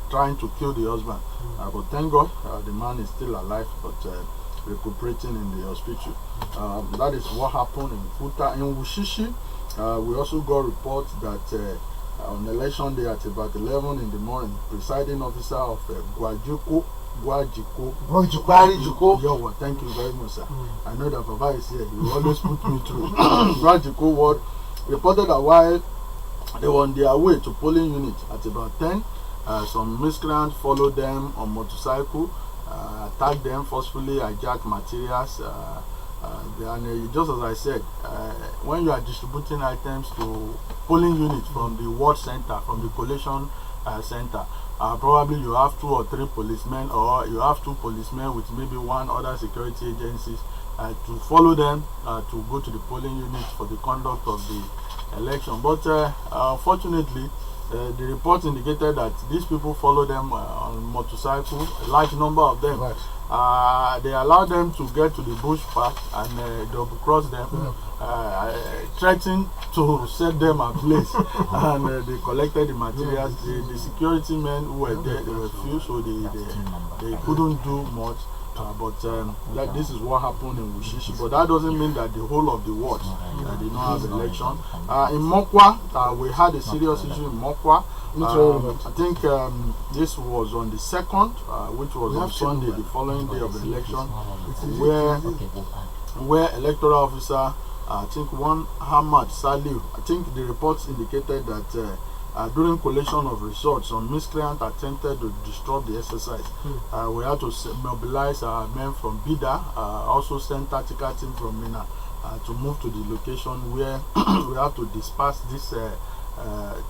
trying to kill the husband. But thank God, the man is still alive, but recuperating in the hospital. That is what happened in Kuta. In Wushishi, we also got reports that on election day at about 11 in the morning, presiding officer of Gwajiko, thank you very much, sir. I know that Baba is here. You always put me through. Gwajiko ward reported that while they were on their way to polling unit at about 10, some miscreants followed them on motorcycle, attacked them forcefully, hijacked materials. And just as I said, when you are distributing items to polling units from the ward center, from the collation center, probably you have 2 or 3 policemen, or you have 2 policemen with maybe 1 other security agencies to follow them to go to the polling unit for the conduct of the election. But unfortunately, the report indicated that these people follow them on motorcycle, a large number of them. Right. They allowed them to get to the bush path and double cross them, threatening to set them ablaze. And they collected the materials. The security men who were there, they were few, so they couldn't do much. Like this is what happened in Wushishi, but that doesn't mean that the whole of the world did not have election. In Mokwa, we had a serious issue in Mokwa. I think this was on the 2nd, which was on Sunday, the following day of the election, where electoral officer, I think one Hamad Salih, I think the reports indicated that during collation of results, some miscreant attempted to disrupt the exercise. We had to mobilize our men from Bida, also send tactical team from Mina to move to the location where we have to disperse this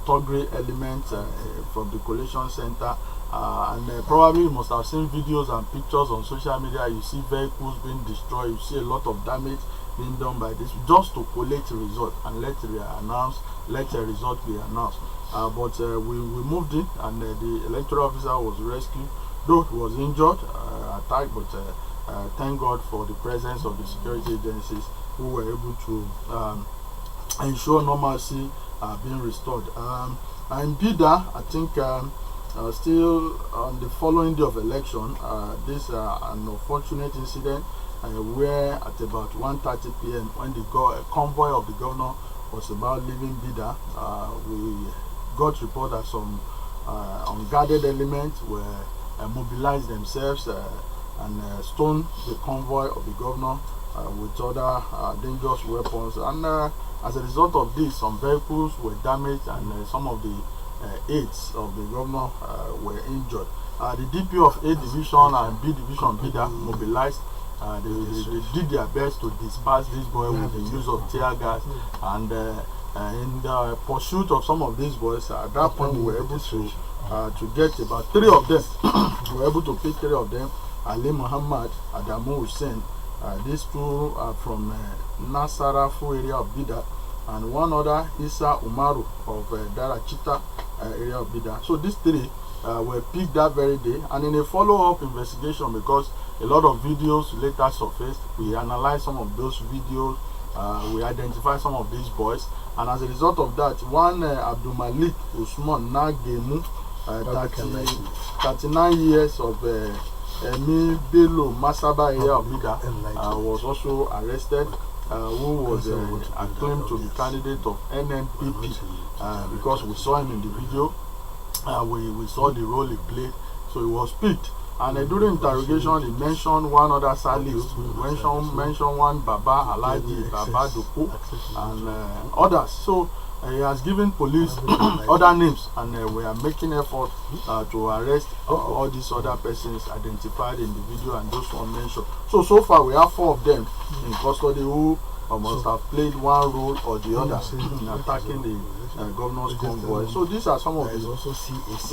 thuggery element from the collation center. And probably you must have seen videos and pictures on social media. You see vehicles being destroyed, you see a lot of damage being done by this, just to collect the result and let the result be announced. But we moved in, and the electoral officer was rescued, though he was injured, attacked, but thank God for the presence of the security agencies who were able to ensure normalcy being restored. And Bida, I think still on the following day of election, this an unfortunate incident where at about 1:30 p.m. when the convoy of the governor was about leaving Bida, we got report that some unguarded elements were mobilized themselves and stoned the convoy of the governor with other dangerous weapons. And as a result of this, some vehicles were damaged, and some of the aides of the governor were injured. The DP of A Division and B Division Bida mobilized. They did their best to disperse this boy with the use of tear gas, and in the pursuit of some of these boys, at that point we were able to get about 3 of them. We were able to pick 3 of them: Ali Muhammad, Adamu Hussein. These 2 are from Nasarafu area of Bida, and one other Isa Umaru of Darachita area of Bida. So these 3 were picked that very day, and in a follow-up investigation, because a lot of videos later surfaced, we analyzed some of those videos, we identified some of these boys, and as a result of that, one Abdul Malik Usman Nagemu, 39 years of Emi Bello Masaba area of Bida, was also arrested, who was acclaimed to be candidate of NNPP, because we saw him in the video. We saw the role he played, so he was picked. And during interrogation, he mentioned one other Salih, mentioned one Baba Alaji, Baba Doko, and others. So he has given police other names, and we are making effort to arrest all these other persons identified in the video and those one mentioned. So far we have 4 of them in custody who must have played one role or the other in attacking the governor's convoy. So these are some of the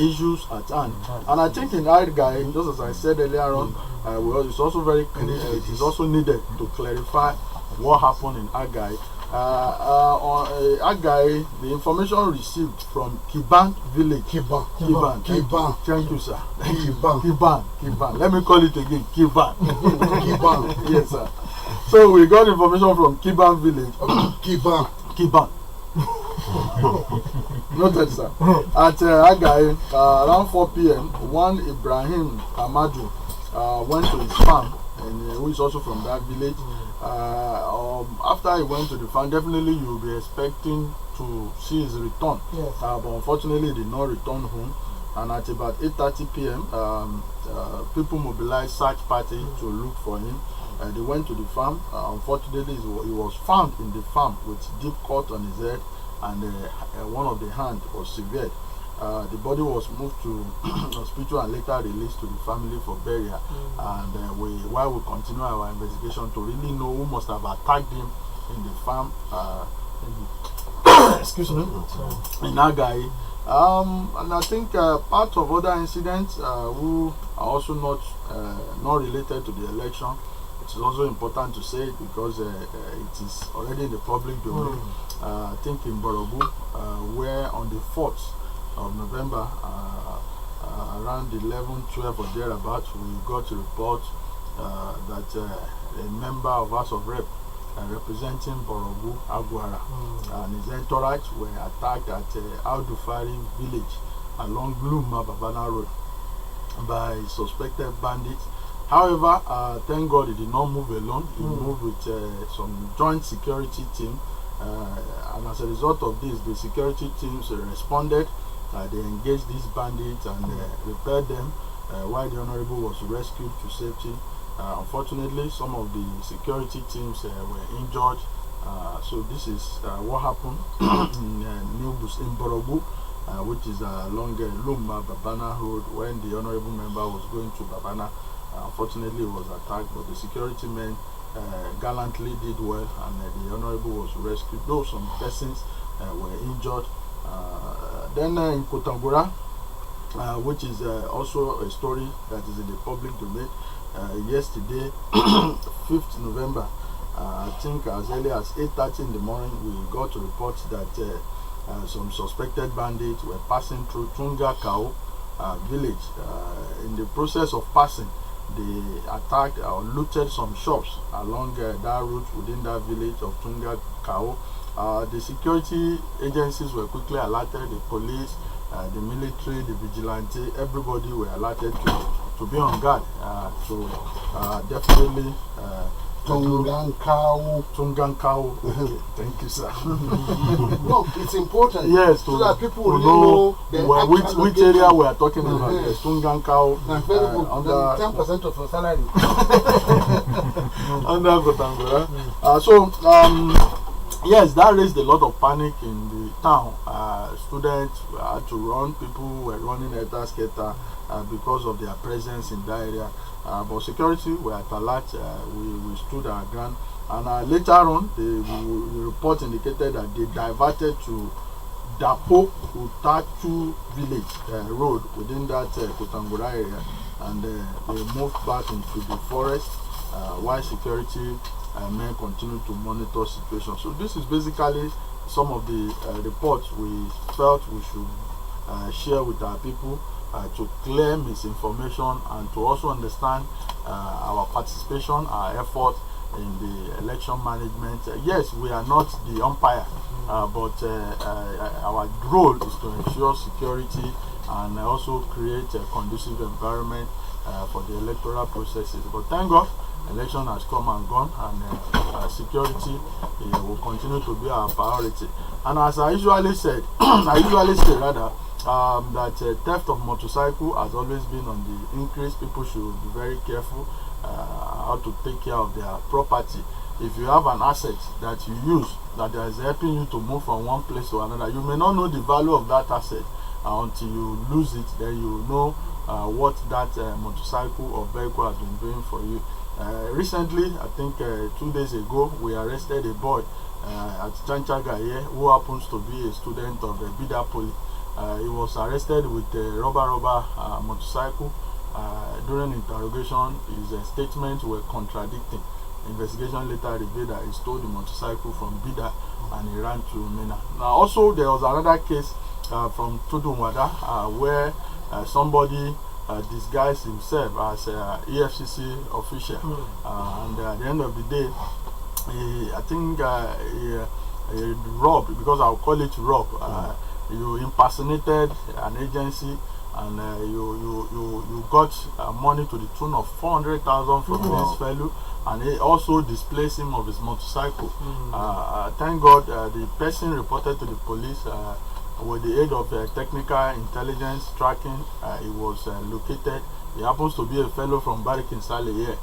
issues at hand. And I think in Agai, just as I said earlier on, it's also very clear, it is also needed to clarify what happened in Agai. On Agai, the information received from Kiban village. Kiban. Thank you, sir. Kiban. Let me call it again. Kiban. Kiban. Yes, sir. So we got information from Kiban village. Kiban. Noted, sir. At Agai, around 4 p.m., one Ibrahim Amadu went to his farm, and who is also from that village. After he went to the farm, definitely you will be expecting to see his return. Yes. But unfortunately, he did not return home. And at about 8:30 p.m., people mobilized search party to look for him. They went to the farm. Unfortunately, he was found in the farm with deep cut on his head, and one of the hand was severed. The body was moved to hospital and later released to the family for burial. And while we continue our investigation to really know who must have attacked him in the farm, excuse me, in Agai. And I think part of other incidents who are also not related to the election. It is also important to say it because it is already in the public domain. I think in Borobu, where on the 4th of November, around 11-12 or thereabouts, we got a report that a member of House of Rep representing Borobu, Aguara, and his entourage were attacked at Aldufari village along Gluma Babana Road by suspected bandits. However, thank God he did not move alone. He moved with some joint security team. And as a result of this, the security teams responded. They engaged these bandits and repaired them while the Honorable was rescued to safety. Unfortunately, some of the security teams were injured. So this is what happened in Borogu, which is along Lumba Babana Road, when the Honorable member was going to Babana. Unfortunately, he was attacked, but the security men gallantly did well, and the Honorable was rescued, though some persons were injured. Then in Kotangura, which is also a story that is in the public domain, yesterday, 5th November, I think as early as 8:30 in the morning, we got a report that some suspected bandits were passing through Tunga Kao village. In the process of passing, they attacked or looted some shops along that route within that village of Tunga Kao. The security agencies were quickly alerted, the police, the military, the vigilante, everybody were alerted to be on guard, to definitely Tungankau. Okay, thank you, sir. No, it's important. Yes, so that people will know which area we are talking about. Yes, Tungankau. Very good. Under 10% of your salary. Under Kotangura. Yes, that raised a lot of panic in the town. Students had to run. People were running helter-skelter because of their presence in that area. But security were at alert. We stood our ground. And later on, the report indicated that they diverted to Dapo Utatu village road within that Kotangura area. And they moved back into the forest while security men continue to monitor situations. So this is basically some of the reports we felt we should share with our people to clear misinformation and to also understand our participation, our effort in the election management. Yes, we are not the umpire, but our role is to ensure security and also create a conducive environment for the electoral processes. But thank God, election has come and gone, and security will continue to be our priority. And as I usually said, that theft of motorcycle has always been on the increase. People should be very careful how to take care of their property. If you have an asset that you use that is helping you to move from one place to another, you may not know the value of that asset until you lose it. Then you know what that motorcycle or vehicle has been doing for you. Recently, I think 2 days ago, we arrested a boy at Chanchaga here who happens to be a student of the Bida Poly. He was arrested with a rubber motorcycle. During interrogation, his statements were contradicting. Investigation later revealed that he stole the motorcycle from Bida and he ran to Mina. Now, also, there was another case from Tudunwada where somebody disguised himself as an EFCC official, and at the end of the day, I think he robbed, because I'll call it rob. You impersonated an agency, and you got money to the tune of 400,000 from this fellow, and he also displaced him of his motorcycle. Thank God, the person reported to the police. With the aid of technical intelligence tracking, it was located. He happens to be a fellow from Barikin Sale here.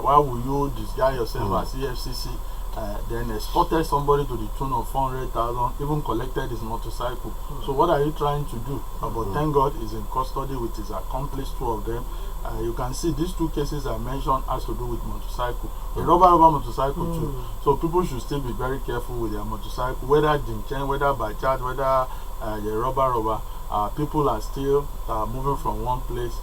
Why would you disguise yourself as EFCC? Then spotted somebody to the tune of 400,000, even collected his motorcycle. So what are you trying to do? But thank God he's in custody with his accomplice, 2 of them. You can see these 2 cases I mentioned has to do with motorcycle. A rubber motorcycle too. So people should still be very careful with their motorcycle, whether Jinchen, whether by charge, whether the rubber. People are still moving from one place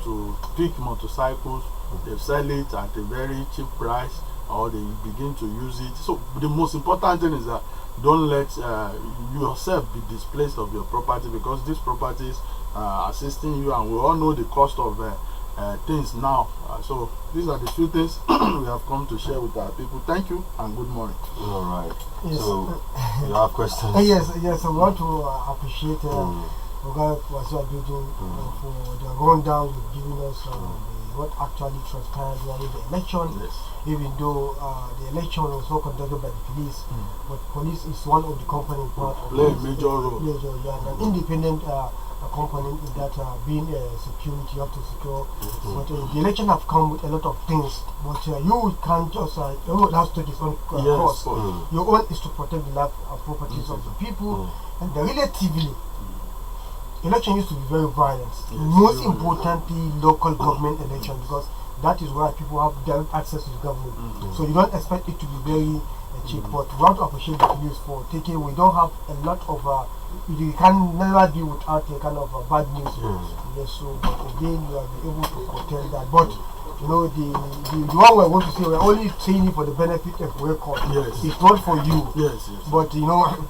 to pick motorcycles. They sell it at a very cheap price, or they begin to use it. So the most important thing is that don't let yourself be displaced of your property, because these properties are assisting you, and we all know the cost of things now. So these are the few things we have come to share with our people. Thank you and good morning. All right. Yes. So you have questions? Yes. I want to appreciate Oga Wasu Abiodun for the rundown you've given us on what actually transpired during the election. Yes. Even though the election was not conducted by the police, but police is one of the component part of Play a major role. an independent component in that being security, you have to secure. But the election have come with a lot of things. But you can't just everyone has to take his own course. Your own is to protect the life and properties of the people, and relatively. Election used to be very violent. Most importantly, local government election, because that is where people have direct access to the government. So you don't expect it to be very cheap. But we want to appreciate the police for taking. We don't have a lot of. You can never be without a kind of bad news. Yes. So, but again, you have been able to protect that. But you know, the one we want to say, we're only saying it for the benefit of record. Yes. It's not for you. Yes. But you know.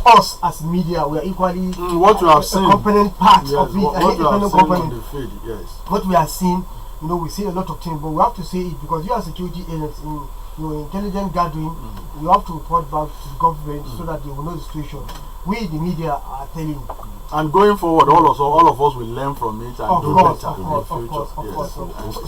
Us as media, we are equally what you have seen, component part yes, of it. What you have seen on the feed, yes. What we are seeing, you know, we see a lot of things, but we have to say it because you are security agents in intelligence gathering. You have to report back to the government so that they will know the situation. We, the media, are telling. And going forward, all of us will learn from it and do better in the future.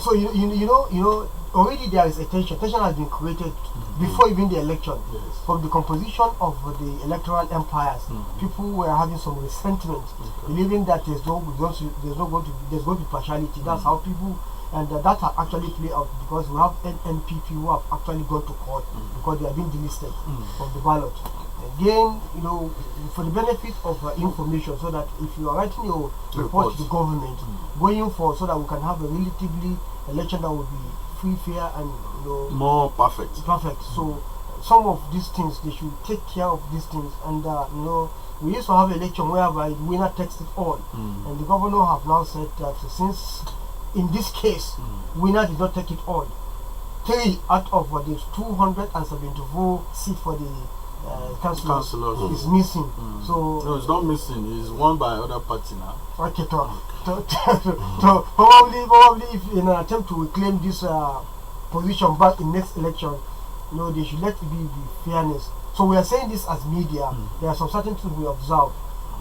So you know, already there is a tension. Tension has been created before even the election. From the composition of the electoral empires, people were having some resentment, believing that there's going to be partiality. That's how people, and that have actually played out because we have NNPP who have actually gone to court because they have been delisted from the ballot. Again, you know, for the benefit of information, so that if you are writing your report to the government, going for so that we can have a relatively election that will be free, fair, and you know more perfect. So some of these things they should take care of these things, and you know, we used to have an election whereby the winner takes it all, and the governor have now said that since in this case winner did not take it all, 3 out of the 274 seats for the councillors is missing. So no, it's not missing. It's won by other party now. Okay, so probably if in an attempt to reclaim this position back in next election, you know, they should let it be the fairness. So we are saying this as media. There are some certain things we observe.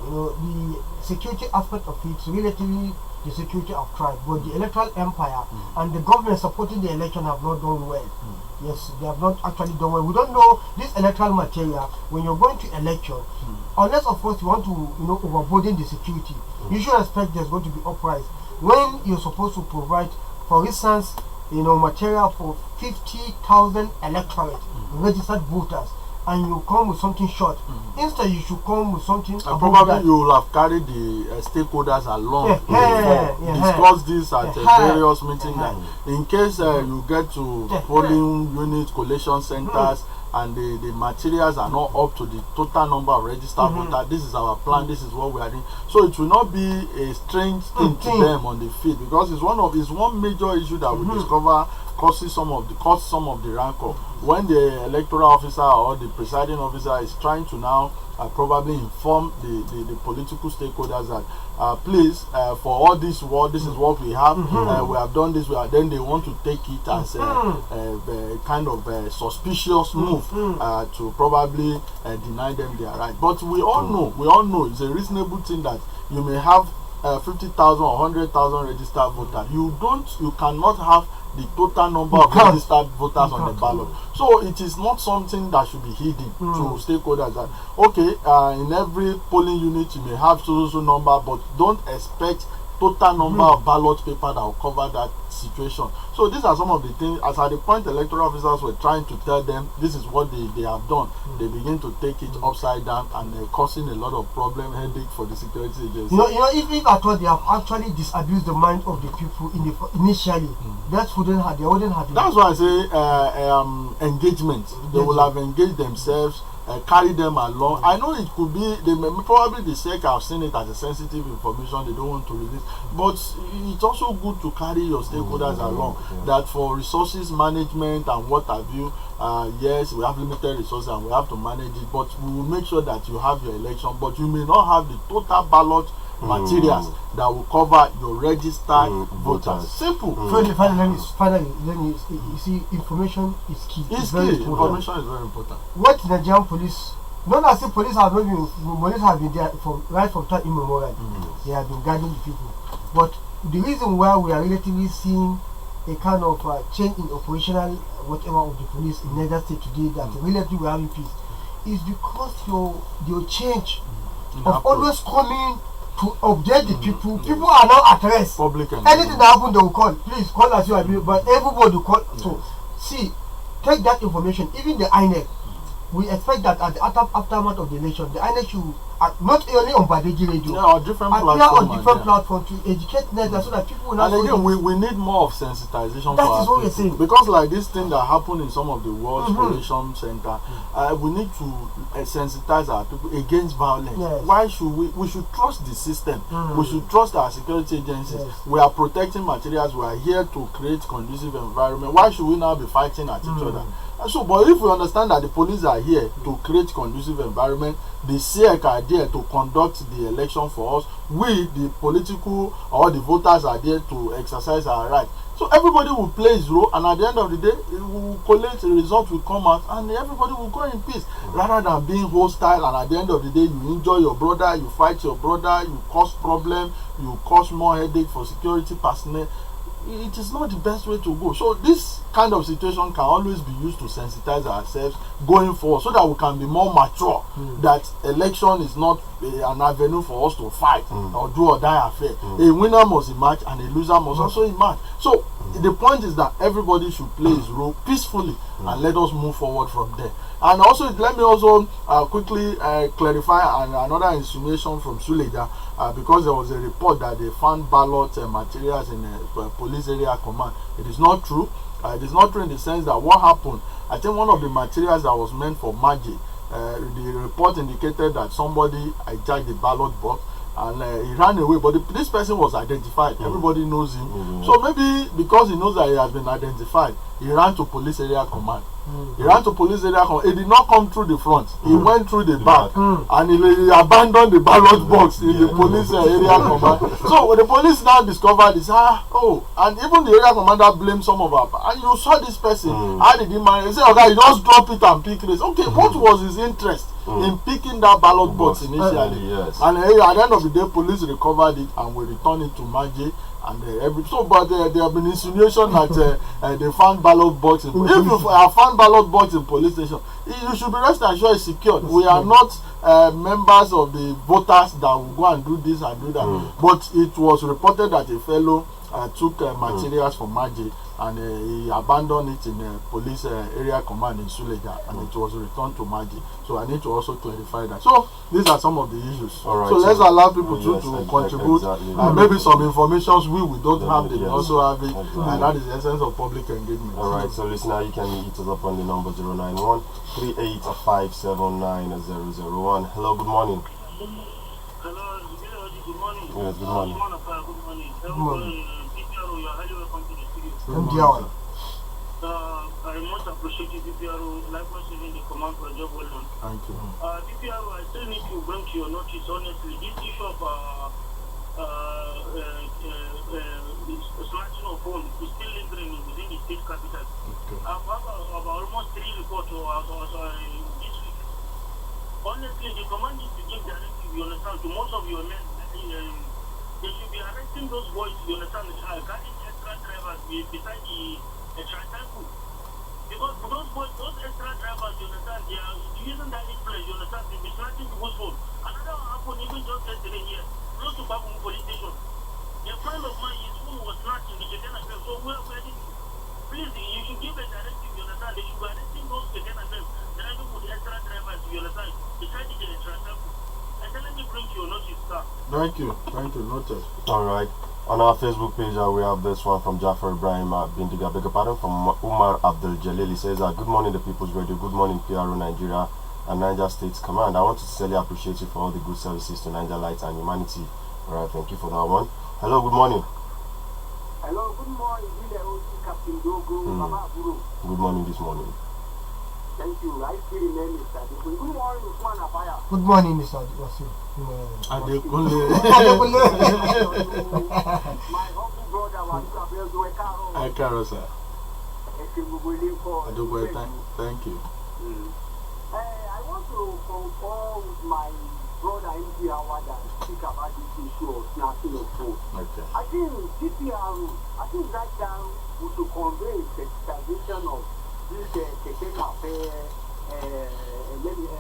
You know, the security aspect of it, relatively the security of tribe, but the electoral empire and the government supporting the election have not done well. Yes, they have not actually done well. We don't know this electoral material when you're going to election, unless of course you want to, you know, overburden the security. You should expect there's going to be uprise when you're supposed to provide, for instance, you know, material for 50,000 electorate registered voters, and you come with something short. Instead, you should come with something. Probably that. You will have carried the stakeholders along discuss this at various meetings. In case you get to polling units, collation centers, and the materials are not up to the total number of registered voters, this is our plan, this is what we are doing. So it will not be a strange thing to them on the field, because it's one major issue that we discover causes some of the rancor when the electoral officer or the presiding officer is trying to now probably inform the political stakeholders that please, for all this war, this is what we have. We have done this. Then they want to take it as a kind of suspicious move to probably deny them their right. But we all know it's a reasonable thing that you may have 50,000 or 100,000 registered voters. You cannot have the total number of registered voters on the ballot. So it is not something that should be hidden to stakeholders that, okay, in every polling unit you may have so number, but don't expect total number of ballot paper that will cover that situation. So these are some of the things, as at the point electoral officers were trying to tell them this is what they have done, they begin to take it upside down and causing a lot of problem, headache for the security agency. You know, if I thought they have actually disabused the mind of the people initially, that wouldn't have. That's why I say engagement. They will have engaged themselves. Carry them along. I know it could be probably the SEC have seen it as a sensitive information they don't want to release, but it's also good to carry your stakeholders along. That for resources management and what have you, yes, we have limited resources and we have to manage it, but we will make sure that you have your election, but you may not have the total ballot materials that will cover your registered voters. Simple. Finally, you see, information is key. It's key. Information is very important. What the Nigerian police, not as if police have been there from time immemorial. They have been guiding the people. But the reason why we are relatively seeing a kind of change in operational whatever of the police in Niger State today that relatively we're having peace is because your change of always coming to update the people. People are now at rest. Public anything that happen they will call. Please call as you are doing, but everybody will call. So see, take that information. Even the INEC, we expect that at the aftermath of the election, the INEC should not only on Badegi Radio, on different platforms to educate Nigeria so that people will not. And again, we need more of sensitization. That is what we're saying. Because like this thing that happened in some of the world's collation center, we need to sensitize our people against violence. Yes. Why should we should trust the system? We should trust our security agencies. Yes. We are protecting materials. We are here to create conducive environment. Why should we now be fighting at each other? So, but if we understand that the police are here to create conducive environment, the CEC are there to conduct the election for us, we, the political or the voters, are there to exercise our right. So everybody will play his role, and at the end of the day, we will collect the result, will come out, and everybody will go in peace, rather than being hostile. And at the end of the day, you injure your brother, you fight your brother, you cause problem, you cause more headache for security personnel. It is not the best way to go. So this kind of situation can always be used to sensitize ourselves going forward, so that we can be more mature, that election is not an avenue for us to fight or do or die affair. A winner must emerge and a loser must also emerge. So the point is that everybody should play his role peacefully and let us move forward from there. And also, let me also quickly clarify another insinuation from Suleja, because there was a report that they found ballot materials in a police area command. It is not true. It is not true in the sense that what happened, I think one of the materials that was meant for Magic, the report indicated that somebody hijacked the ballot box and he ran away, but this person was identified. Everybody knows him. So maybe because he knows that he has been identified, he ran to police area command. He ran to police area command. He did not come through the front. He went through the back, and he abandoned the ballot box in the police area command. So when the police now discovered this, and even the area commander blamed some of our. And you saw this person. How did he manage? He said, "Okay, he just drop it and pick this." Okay, what was his interest in picking that ballot box initially? Yes. And at the end of the day, police recovered it and we returned it to Maje. And but there have been insinuation that they found ballot box. If you have found ballot box in police station, you should be rest assured it's secured. We are not members of the voters that will go and do this and do that. But it was reported that a fellow took materials from Maje and he abandoned it in a police area command in Suleja, and it was returned to Maje. So I need to also clarify that. So these are some of the issues. Right, so let's allow people to contribute. Maybe some information we don't have, they also have it, and that is the essence of public engagement. Alright, so listener, you can hit us up on the number 091 38579001. Hello, good morning. Hello, good morning. Yes, good morning. Good morning. You are highly welcome to the studio. I most appreciate you, PPRO, likewise even the command for job well done. Thank you. PPRO, I still need to bring to your notice, honestly, this issue of snatching of phone is still lingering within the state capital. Okay. I've had about almost 3 reports this week. Honestly, the command needs to give directive, you understand, to most of your men. They should be arresting those boys, you understand, carrying extra drivers beside the tricycle. Because those boys, those extra drivers, you understand, they are using that influence, you understand, to be snatching people's phone. Another one happened even just yesterday here, close to Babu police station. A friend of mine, his phone was snatched in the Keken FM. So where did you? Please, you should give a directive, you understand, they should be arresting those Keken FM, driving with extra drivers, you understand, beside the tricycle. And then let me bring to your notice, sir. Thank you, noted. Alright. On our Facebook page, we have this one from Jafar Ibrahim Bindiga, beg your pardon, from Umar Abdul Jalil. He says, good morning, the People's Radio, good morning, PRO Nigeria and Niger States Command. I want to sincerely appreciate you for all the good services to Niger Light and humanity. Alright, thank you for that one. Hello, good morning. Hello, good morning, Captain Dogo, Mama Buru. Good morning this morning. Thank you. I still remain Mr. Dogo. Good morning, Usman Abaya. Good morning, Mr. Wasu. My humble brother was Ekaro, sir. Thank you. I want to concur with my brother MP Howard and speak about this issue of snatching of phone. Okay. I think CPR, right now, to convey the sensitization of this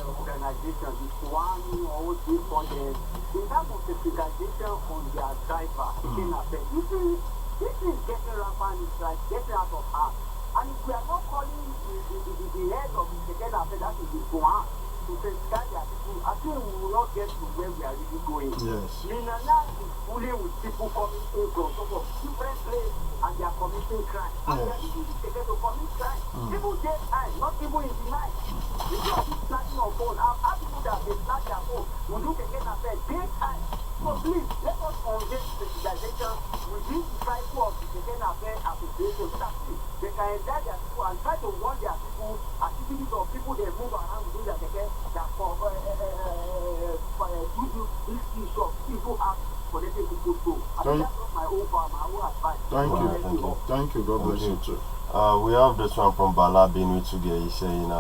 organization, this one or this for them, in terms of sensitization on their driver, this is getting rampant, it's like getting out of hand. And if we are not calling the head of the second affair, that is the Quran, to sensitize their people, I think we will not get to where we are really going. Yes. Minana is fooling with people coming in from some of different places and they are committing crime. And they are using the second to commit crime. People daytime, not even in the night. People are just snatching on phone. I've had people that they snatch their phone. We do second affair daytime. So please, let us convey sensitization within the cycle of the second affair association so that they can enjoy their people and try to warn their people, activities of people they move around within their second that for issue of people act for letting people go. I think that's not my own advice. Thank you. God bless you too. We have this one from Bala Benue Tuge. He's saying,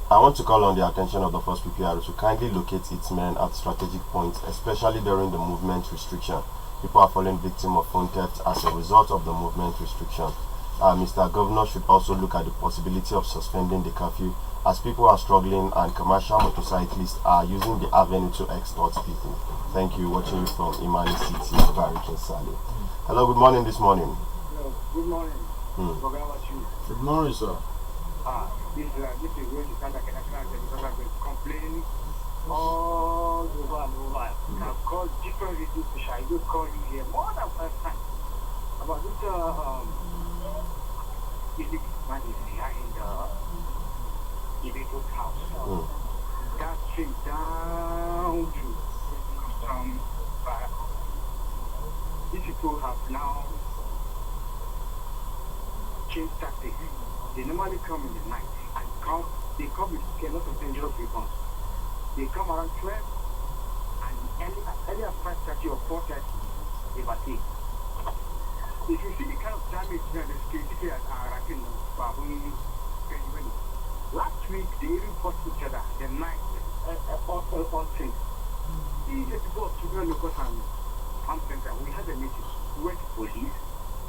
I want to call on the attention of the first PPR to kindly locate its men at strategic points, especially during the movement restriction. People are falling victim of phone theft as a result of the movement restriction. Mr. Governor should also look at the possibility of suspending the curfew as people are struggling and commercial motorcyclists are using the avenue to extort people. Thank you. Watching you from Imani City, Barrick and Sally. Hello, good morning this morning. Good morning. Good morning, sir. This is going to sound like a national because I've been complaining all over and over. I've called different radio stations. I do call you here more than 5 times about this music man is behind the people's house. That straight down to some these people have now changed tactics. They normally come in the night and they come with a lot of dangerous weapons. They come around 12 and early at 5:30 or 4:30 they overtake. If you see the kind of damage that the security are racking last week they even fought each other the night all things. These are people of children locals and farm center. We had a meeting. We went to police,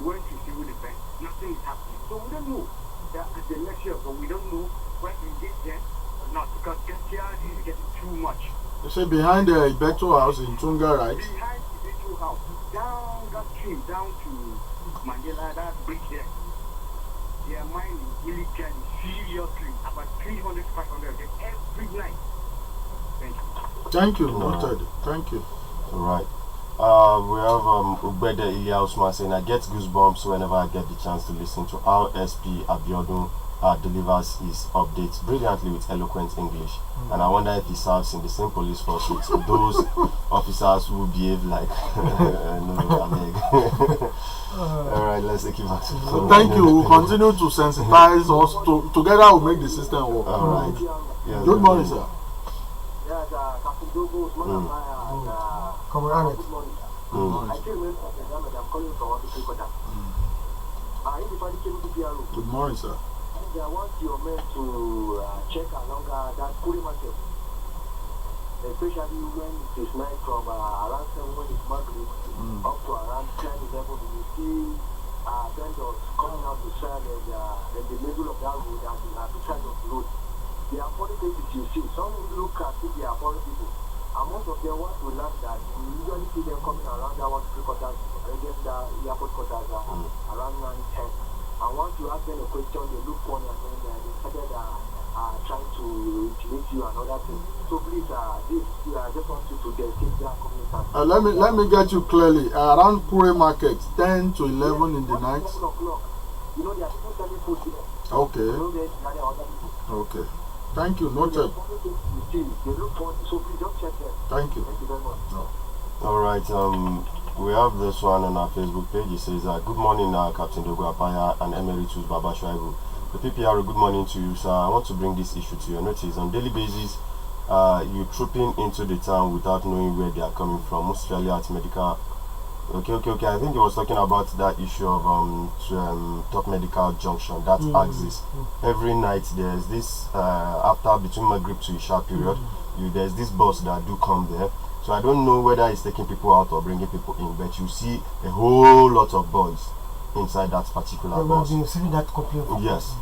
we went to civil defense, nothing is happening. So we don't know. At the next year, but we don't know when we get there or not because this is getting too much. You say behind the Beto house in Tunga, right? Behind the Beto house, down that stream, down to Mandela, that bridge there. They are mining illegally, seriously, about 300, 500 every night. Thank you, noted. Thank you. All right. We have Ubede Ilya Usman saying, I get goosebumps whenever I get the chance to listen to how SP Abiodun delivers his updates brilliantly with eloquent English. And I wonder if he serves in the same police force with those officers who behave like Alright, let's take it back. Thank you. We'll continue to sensitize us. Together we'll make the system work. Alright. Yes, good morning, sir. Yes, Captain Dogo, good morning. I came in from the Ghana, I'm calling from one to three quarters. Everybody came to PRO. Good morning, sir. And I want your men to check along that Kuri market. Especially when it is night from around 7 when it's Maghrib up to around 10, 11, you see vendors coming out to sell in the middle of that road and at the side of the road. They are foreign places you see. Some look as if they are foreign people. And most of them want to learn that we usually see them coming around that 1 to 3 quarters, against the airport quarters around 9, 10. And once you ask them a question, they look funny and then they started trying to intimidate you and other things. So please, I just want you to take that community. Let me get you clearly. Around Kure Market, 10 to 11 in the night. 7 o'clock. You know, there are people selling food here. Okay. You know, there are other people. Okay. Thank you. Noted. Thank you. Thank you very much. No. All right. We have this one on our Facebook page. It says, "Good morning, Captain Dogo Apaya and Emeritus Baba Shaibu. The PPR. Good morning to you, sir. I want to bring this issue to your notice. On daily basis, you trooping into the town without knowing where they are coming from. Most especially at medical. Okay. I think he was talking about that issue of Top Medical Junction. That axis. Every night there's this after between Maghrib to Isha period. There's this bus that do come there. So I don't know whether it's taking people out or bringing people in, but you see a whole lot of boys inside that particular They will bus. be receiving that complaint. Yes,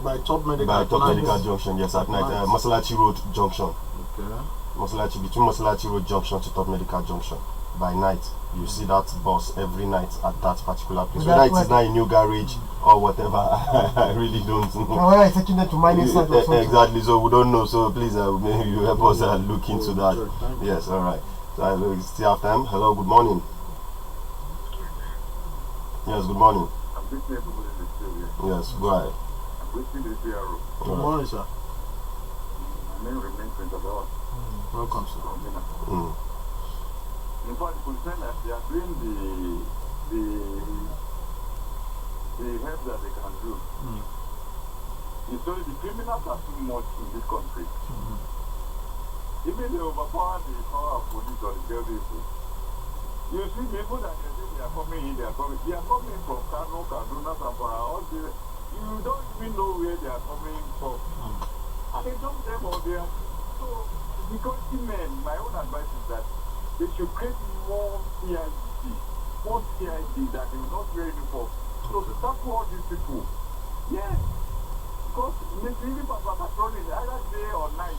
By top medical. By top medical junction, yes, at night, Masalachi Road junction. Okay. Between Masalachi Road junction to top medical junction. By night, you see that bus every night at that particular place. Whether it is now a new garage or whatever, I really don't know. Whether it's taking them to mining site or something. Exactly, so we don't know. So please, maybe you help us look into that. Sure, yes, all right. So I still have time. Hello, good morning. Yes, good morning. I'm listening to everybody. Yes, go ahead. I'm listening to the PRO. Good morning, sir. My name remains Prince of God. Welcome, sir. In fact, the policemen, they are doing the help that they can do. You see, the criminals are too much in this country. Even they overpower the power of police or the government. You see people that they say they are coming in, they are coming from Kano, Kaduna, Zamfara, all the, you don't even know where they are coming from. And they don't them or they are. So, the country men, my own advice is that they should create more CID that they will not wear uniform. So to tackle all these people, yes, because maybe patrolling either day or night,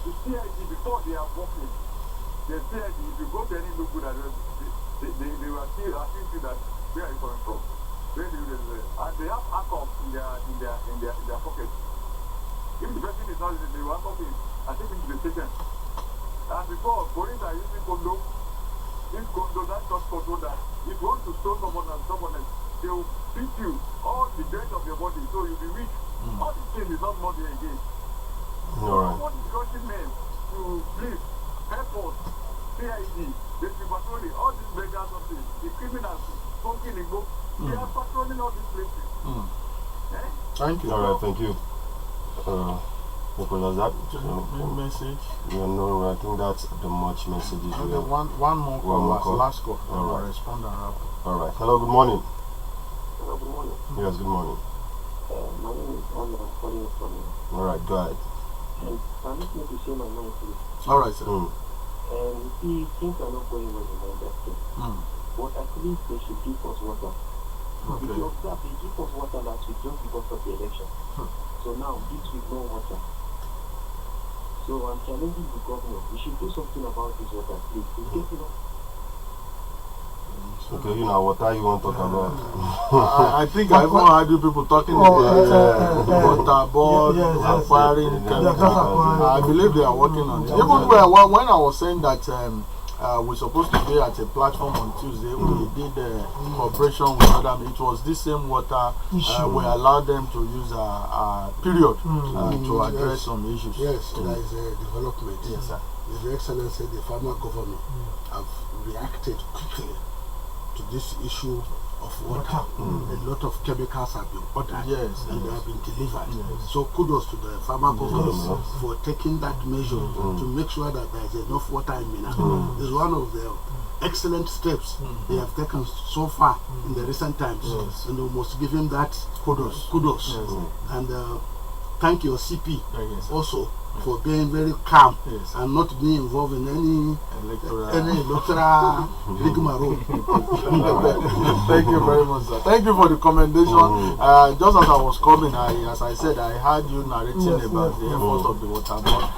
the CID before they are walking, the CID, if you go to any local address, they will still asking you that where are you coming from, where do you live, and they have handcuffs in their pocket. If the person is not listening, they will handcuff him and take him to the station. And before, police are using condom. This condom, that just condom that if you want to stone someone and someone else, they will beat you all the joints of your body, so you'll be weak. All these things is not money again. So I want the country men to please help us, CID, they be patrolling all these beggars of this, the criminals, smoking in go, they are patrolling all these places. Thank you. All right, thank you. Nicholas, that message. Yeah, no, I think that's the much messages. Okay, one more call, last call. All right. Respond and wrap. All right. Hello, good morning. Hello, good morning. Yes, good morning. My name is Honor, I'm calling from you. All right, go ahead. And I'm just going to share my mind to you. All right, sir. And you see, things are not going well in my industry. But at least they should give us water. If you observe, they give us water last week just because of the election. So now, this week, no water. So I'm challenging the government. We should do something about this water, please. It's getting up. Okay, you know what you want to talk about? I think I even heard you people talking about water board, acquiring chemicals. I believe they are working on it. Even when I was saying that we're supposed to be at a platform on Tuesday, we did cooperation with other. It was this same water we allowed them to use a period to address some issues. Yes, there is a development. Yes, sir. His Excellency, the former government, have reacted quickly to this issue of water. A lot of chemicals have been ordered and they have been delivered. So kudos to the former government for taking that measure to make sure that there is enough water in Mina. It's one of the excellent steps they have taken so far in the recent times, and we must give him that kudos. And thank your CP also for being very calm and not being involved in any electoral rigmarole. Thank you very much, sir. Thank you for the commendation. Just as I was coming, as I said, I heard you narrating about the effort of the water board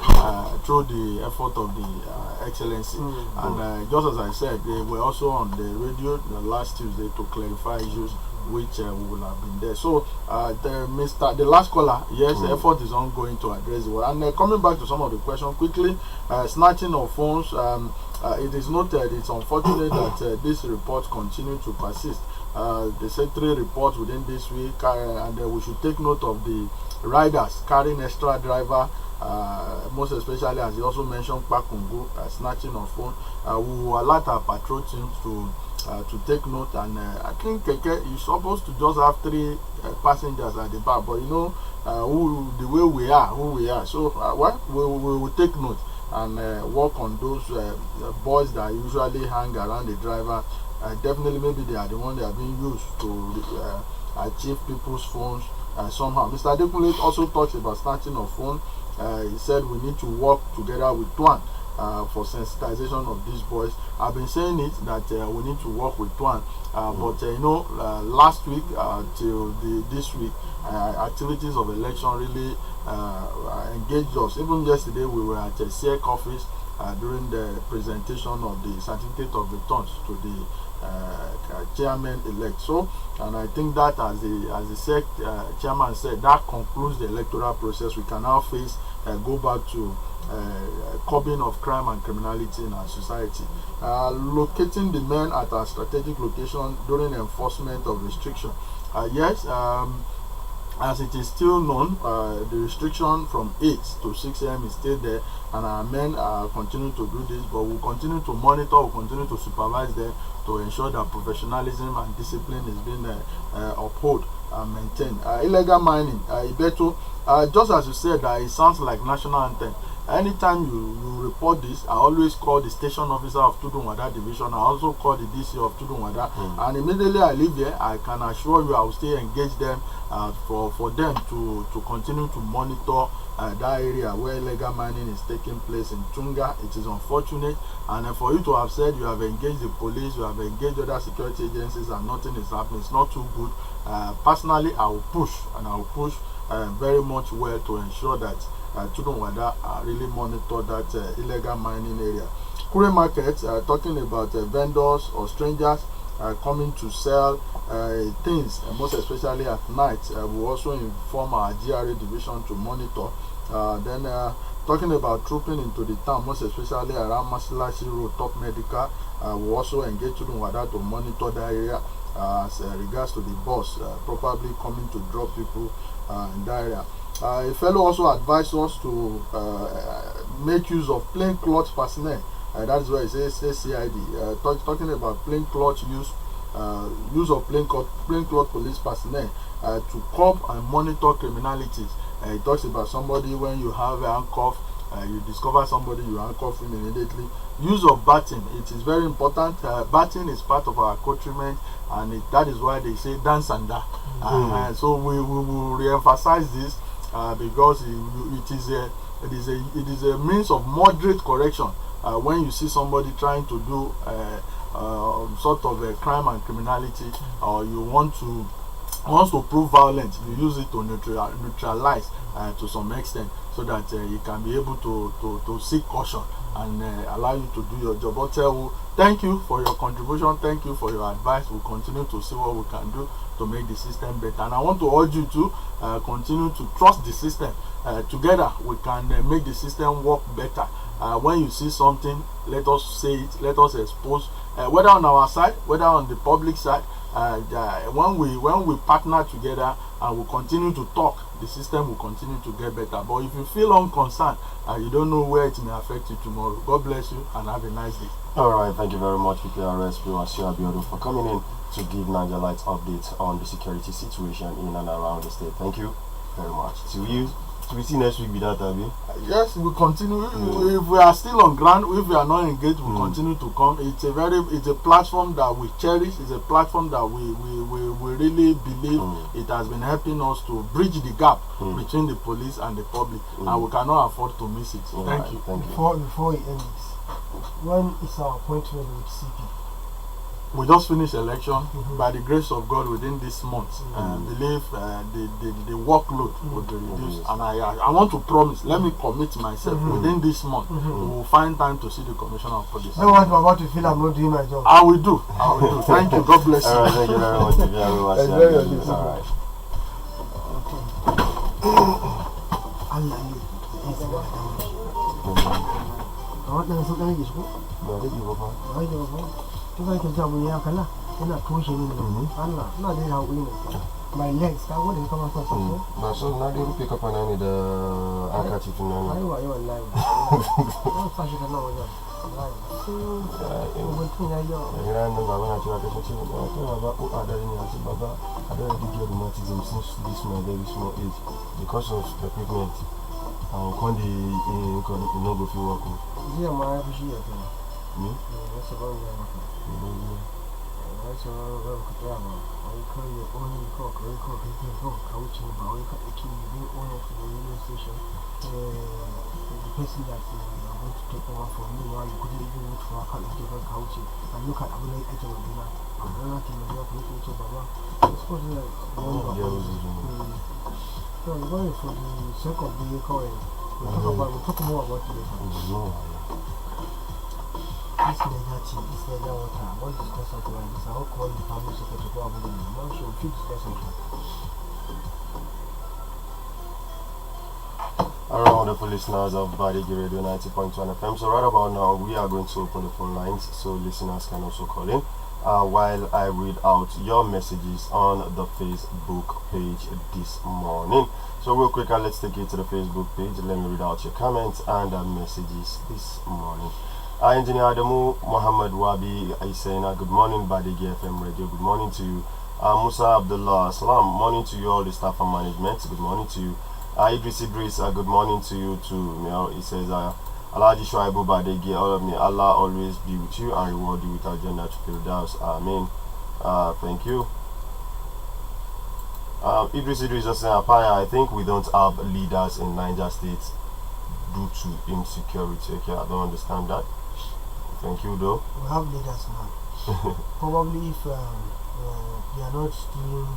through the effort of the Excellency. And just as I said, they were also on the radio last Tuesday to clarify issues which will have been there. So the last caller, yes, the effort is ongoing to address it. And coming back to some of the questions quickly, snatching of phones, it is noted, it's unfortunate that this report continues to persist. They said 3 reports within this week, and we should take note of the riders carrying extra driver, most especially as he also mentioned Pakungu, snatching of phone. We will alert our patrol teams to take note, and I think Keke is supposed to just have 3 passengers at the back, but you know the way we are, so we will take note and work on those boys that usually hang around the driver. Definitely maybe they are the ones that are being used to achieve people's phones somehow. Mr. Adekunle also talks about starting a phone. He said we need to work together with Twan for sensitization of these boys. I've been saying it that we need to work with Twan, but last week till this week, activities of election really engaged us. Even yesterday, we were at a SEC office during the presentation of the certificate of returns to the chairman-elect. So, and I think that as the SEC chairman said, that concludes the electoral process. We can now go back to curbing of crime and criminality in our society. Locating the men at a strategic location during enforcement of restriction. Yes, as it is still known, the restriction from 8 to 6 a.m. is still there, and our men continue to do this, but we'll continue to monitor, we'll continue to supervise them to ensure that professionalism and discipline is being upheld and maintained. Illegal mining, Ibeto, just as you said, it sounds like national anthem. Anytime you report this, I always call the station officer of Tudunwada division. I also call the DC of Tudunwada, and immediately I leave here, I can assure you I will still engage them for them to continue to monitor that area where illegal mining is taking place in Tunga. It is unfortunate, and for you to have said you have engaged the police, you have engaged other security agencies, and nothing is happening, it's not too good. Personally, I will push, and I will push very much well to ensure that Tudunwada really monitor that illegal mining area. Kure Market, talking about vendors or strangers coming to sell things, most especially at night. We also inform our GRA division to monitor. Then talking about trooping into the town, most especially around Masilashi Road, Top Medical. We also engage Tudunwada to monitor the area as regards to the bus probably coming to drop people in the area. A fellow also advised us to make use of plain cloth personnel. That's why it says CID. Talking about plain cloth use of plain cloth police personnel to curb and monitor criminalities. It talks about somebody when you have a handcuff, you discover somebody, you handcuff him immediately. Use of batting, it is very important. Batting is part of our accoutrement, and that is why they say dance and that. So we will re-emphasize this. Because it is a means of moderate correction when you see somebody trying to do sort of a crime and criminality, or you want to prove violent, you use it to neutralize to some extent, so that you can be able to seek caution and allow you to do your job. But thank you for your contribution, thank you for your advice. We'll continue to see what we can do to make the system better, and I want to urge you to continue to trust the system. Together we can make the system work better. When you see something, let us say it, let us expose, whether on our side, whether on the public side. When we partner together and we continue to talk, the system will continue to get better. But if you feel unconcerned, you don't know where it may affect you tomorrow. God bless you and have a nice day. Alright, thank you very much, PPRS Abiodun, for coming in to give Niger Lights updates on the security situation in and around the state. Thank you very much. So we see next week with that, Abi? Yes, we continue. If we are still on ground, if we are not engaged, we continue to come. It's a platform that we cherish. It's a platform that we really believe it has been helping us to bridge the gap between the police and the public, and we cannot afford to miss it. So thank you. Before we end this, when is our appointment with CP? We just finished election. By the grace of God, within this month, believe the workload will be reduced. And I want to promise, let me commit myself, within this month, we will find time to see the Commissioner of Police. I don't want my about to feel I'm not doing my job. I will do. Thank you. God bless you. Alright, thank you very much. Alright. My legs, that wouldn't come across. So now they will pick up on any the handkerchief. I was live. because of equipment. And when the no go feel work. Yeah, my appreciate it. Me? That's about the person that you are going to take over from me while you couldn't even wait for a couple of different couches and look at Abuna Eto Odina. I'm not in the work with you, Baba. I suppose that so we're going for the sake of the coin. We'll talk more about it later. This Niger water. I want to discuss something like this. I will call the family secretary to go about it. I'm not sure if you discuss something. Alright, wonderful listeners of Badegi Radio 90.1 FM. So right about now, we are going to open the phone lines so listeners can also call in while I read out your messages on the Facebook page this morning. So real quick, let's take it to the Facebook page. Let me read out your comments and messages this morning. Engineer Adamu Muhammad Wabi is saying, good morning, Badegi FM Radio. Good morning to you. Musa Abdullah, salam. Morning to you, all the staff and management. Good morning to you. Idris, good morning to you too. He says, Alaji Shuaibu Badegi, all of me, Allah always be with you and reward you with our Jannah to Firdaus. Amen. Thank you. Idris just saying, I think we don't have leaders in Niger State due to insecurity. Okay, I don't understand that. Thank you though. We have leaders now. Probably if they are not doing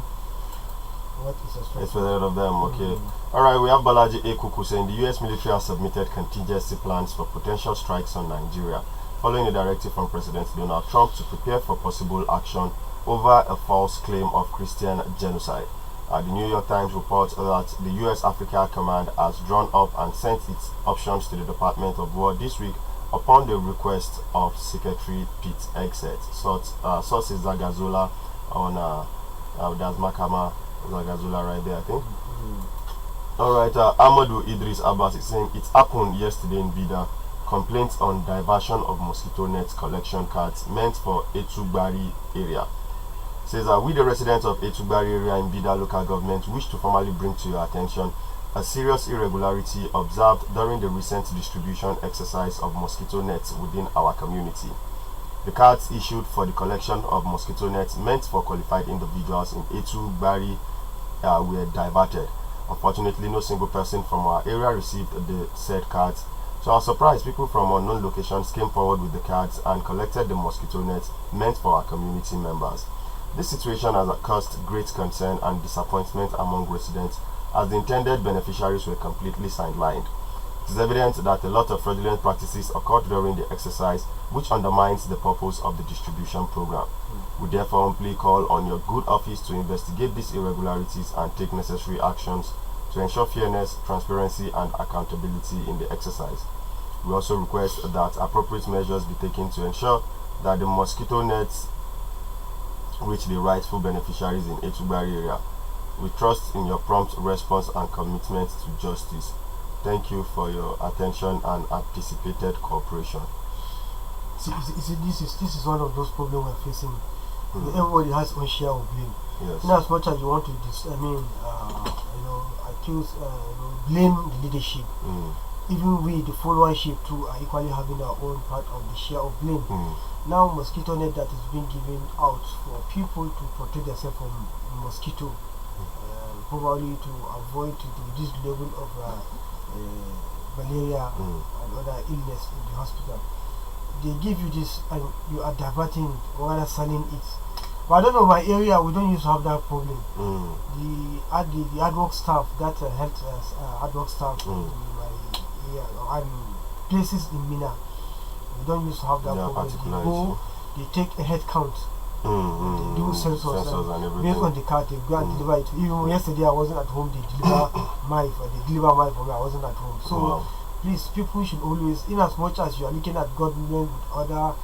what is expected. It's better of them, okay. Alright, we have Balaji Ekuku saying the US military has submitted contingency plans for potential strikes on Nigeria, following a directive from President Donald Trump to prepare for possible action over a false claim of Christian genocide. The New York Times reports that the US Africa Command has drawn up and sent its options to the Department of War this week upon the request of Secretary Pete Hegseth. Sources Zagazola on that's Makama Zagazola right there, I think. Alright, Amadou Idris Abbas is saying it happened yesterday in Bida. Complaints on diversion of mosquito net collection cards meant for Etugbari area. Says we the residents of Etugbari area in Bida local government wish to formally bring to your attention a serious irregularity observed during the recent distribution exercise of mosquito nets within our community. The cards issued for the collection of mosquito nets meant for qualified individuals in Etugbari were diverted. Unfortunately, no single person from our area received the said cards. To our surprise, people from unknown locations came forward with the cards and collected the mosquito nets meant for our community members. This situation has caused great concern and disappointment among residents, as the intended beneficiaries were completely sidelined. It is evident that a lot of fraudulent practices occurred during the exercise, which undermines the purpose of the distribution program. We therefore humbly call on your good office to investigate these irregularities and take necessary actions to ensure fairness, transparency, and accountability in the exercise. We also request that appropriate measures be taken to ensure that the mosquito nets reach the rightful beneficiaries in Etugbari area. We trust in your prompt response and commitment to justice. Thank you for your attention and anticipated cooperation. See, this is one of those problems we're facing. Everybody has own share of blame. Yes. In as much as you want to, accuse, blame the leadership. Even we, the followership too, are equally having our own part of the share of blame. Now, mosquito net that is being given out for people to protect themselves from mosquito, probably to avoid to reduce the level of malaria and other illness in the hospital. They give you this and you are diverting or rather selling it. But I don't know, my area, we don't used to have that problem. The ad hoc staff, that health ad hoc staff in my area, and places in Mina, we don't used to have that problem. They go, they take a head count. They do sensors and everything. Based on the card, they go and deliver it. Even yesterday I wasn't at home, they deliver mine for me, I wasn't at home. So please, people should always, in as much as you are looking at government with other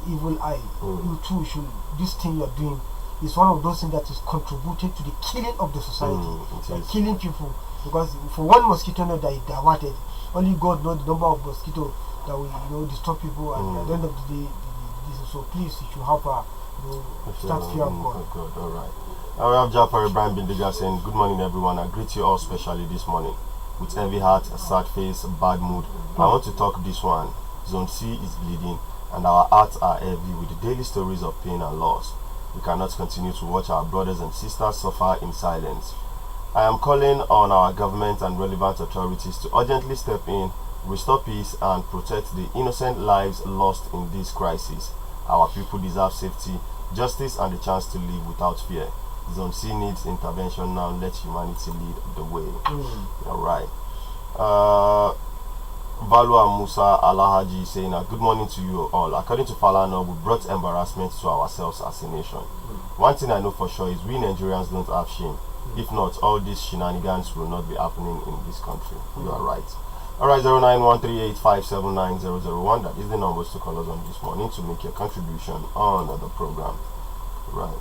evil eye, you too should, this thing you are doing is one of those things that is contributed to the killing of the society. By killing people, because for one mosquito net that is diverted, only God knows the number of mosquitoes that will disturb people, and at the end of the day, so please, you should have a start fear of God. Alright. Now we have Jafar Ibrahim Bindiga saying, good morning everyone, I greet you all specially this morning. With heavy heart, a sad face, bad mood. I want to talk this one. Zone C is bleeding. and our hearts are heavy with the daily stories of pain and loss. We cannot continue to watch our brothers and sisters suffer in silence. I am calling on our government and relevant authorities to urgently step in, restore peace, and protect the innocent lives lost in this crisis. Our people deserve safety, justice, and the chance to live without fear. Zone C needs intervention now. Let humanity lead the way. All right. Valua Musa Alahaji saying, good morning to you all. According to Falana, we brought embarrassment to ourselves as a nation. One thing I know for sure is we Nigerians don't have shame. If not, all these shenanigans will not be happening in this country. You are right. Alright, 091385790001. That is the numbers to call us on this morning to make your contribution on the program. Right.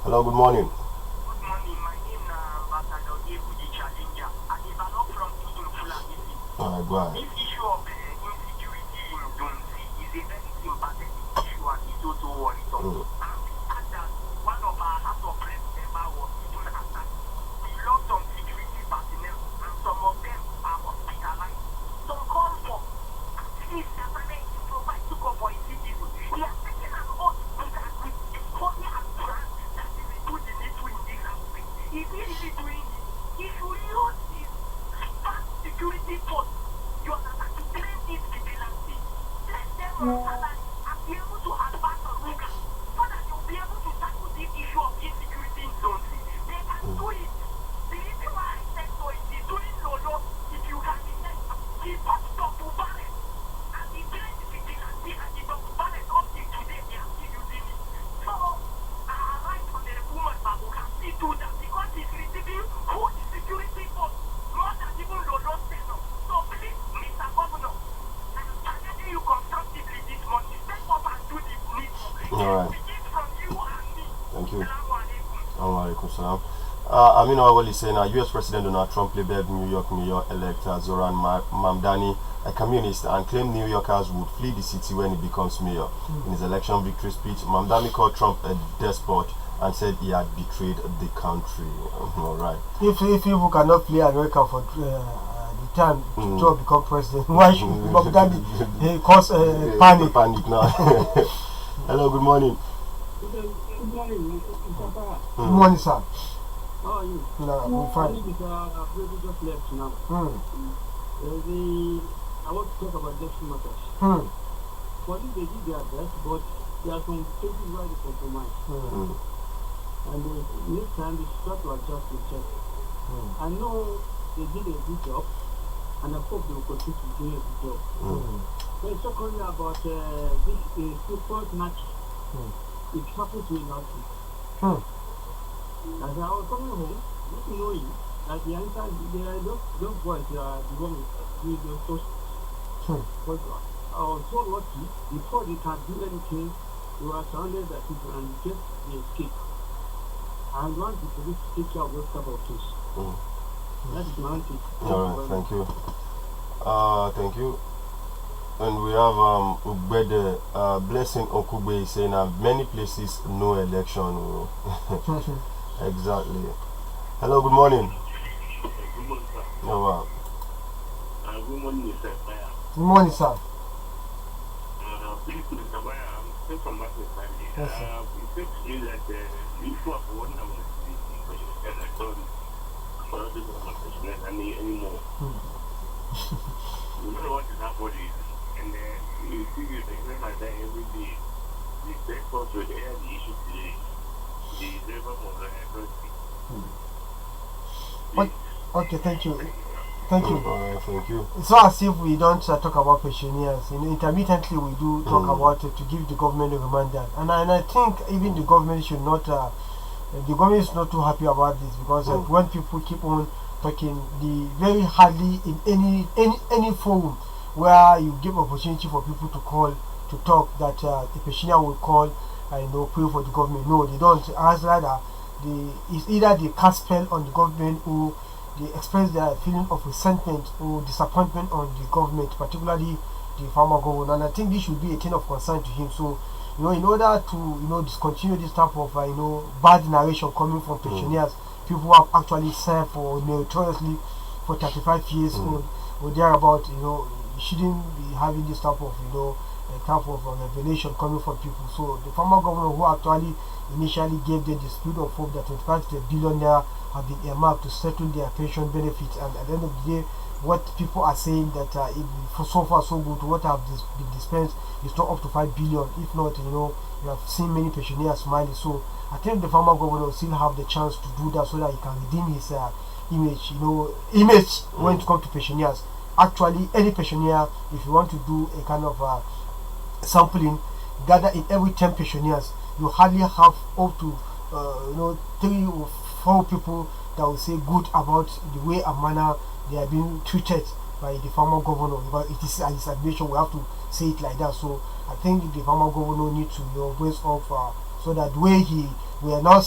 Hello, good morning. Good morning. My name is Ambassador Ebuji Challenger. I develop from Tudun Fulani. Alright, go ahead. This issue of insecurity in Dunsi is a very sympathetic issue and it's also worrisome. And the fact that one of our House of Reps member was even attacked. We lost some security personnel and some of them are hospitalized. Some call for at least government to provide support for his citizens. He has taken an oath that with his body and brand that he will do the needful in this aspect. If he is doing it, he should use his vast security force. You understand? To train these vigilante. Let them run salary and be able to advance on Ruga so that they will be able to tackle this issue of insecurity in zones. They can do it. The reason why I said so is he's doing Lolo, if you can remember, he bought Dr. Barrett and he trained the vigilante and the Dr. Barrett up till today they are still using it. So, our right on the woman Babu can still do that because he's receiving good security force more than even Lolo said. So please, Mr. Governor, I am targeting you constructively this morning. Step up and do the needful. Alright. Begin from you and me. Thank you. Assalamu alaikum. Salam. Aminu Awali is saying, US President Donald Trump labeled New York Mayor elect Zoran Mamdani a communist and claimed New Yorkers would flee the city when he becomes mayor. In his election victory speech, Mamdani called Trump a despot and said he had betrayed the country. All right. If people cannot flee America for the time Trump become president, why should Mamdani cause panic? Panic now. Hello, good morning. Good morning, Mr. Papa. Good morning, sir. How are you? No, we're fine. Just left now. I want to talk about Jeff matters. Police, they did their best, but there are some cases where they compromise. And next time they should try to adjust themselves. I know they did a good job, and I hope they will continue to do a good job. Then secondly about this football match, it happened to me last week. As I was coming home, not knowing that the answer, those boys, they are the one with the social. But I was so lucky, before they can do anything, they were surrounded by people and just they escape. I want the police to take care of those type of things. That is my answer. Alright, thank you. Thank you. And we have Ugbede Blessing Okube saying many places no election. Exactly. Hello, good morning. Good morning, sir. Oh, wow. Good morning, Mr. Good morning, sir. Please, Mr. Baya, I'm still from Martin Stanley. Yes, sir. It seems to me that the issue of what I want to see and I don't for this conversation anymore. You know what is happening, and you see you think like that every day. The best part with the issue today. Okay, thank you. Thank you. Thank you. It's not as if we don't talk about pensioners. Intermittently, we do talk about it to give the government a reminder. And I think even the government should not. The government is not too happy about this because when people keep on talking, the very hardly in any forum where you give opportunity for people to call to talk that the pensioner will call. Pray for the government. No, they don't. As rather, it's either they cast spell on the government or they express their feeling of resentment or disappointment on the government, particularly the former governor. And I think this should be a thing of concern to him. So, in order to discontinue this type of bad narration coming from pensioners, people who have actually served for meritoriously for 35 years or thereabout, you shouldn't be having this type of type of revelation coming from people. So the former governor who actually initially gave them the spirit of hope that 25 billion naira have been earmarked to settle their pension benefits, and at the end of the day, what people are saying that for so far so good, what have been dispensed is not up to 5 billion. If not, you have seen many pensioners smiling. So I think the former governor will still have the chance to do that so that he can redeem his image when it comes to pensioners. Actually, any pensioner, if you want to do a kind of sampling, gather in every 10 pensioners, you hardly have up to 3 or 4 people that will say good about the way and manner they are being treated by the former governor. Because it is his admission, we have to say it like that. So I think the former governor needs to brace off so that the way we are not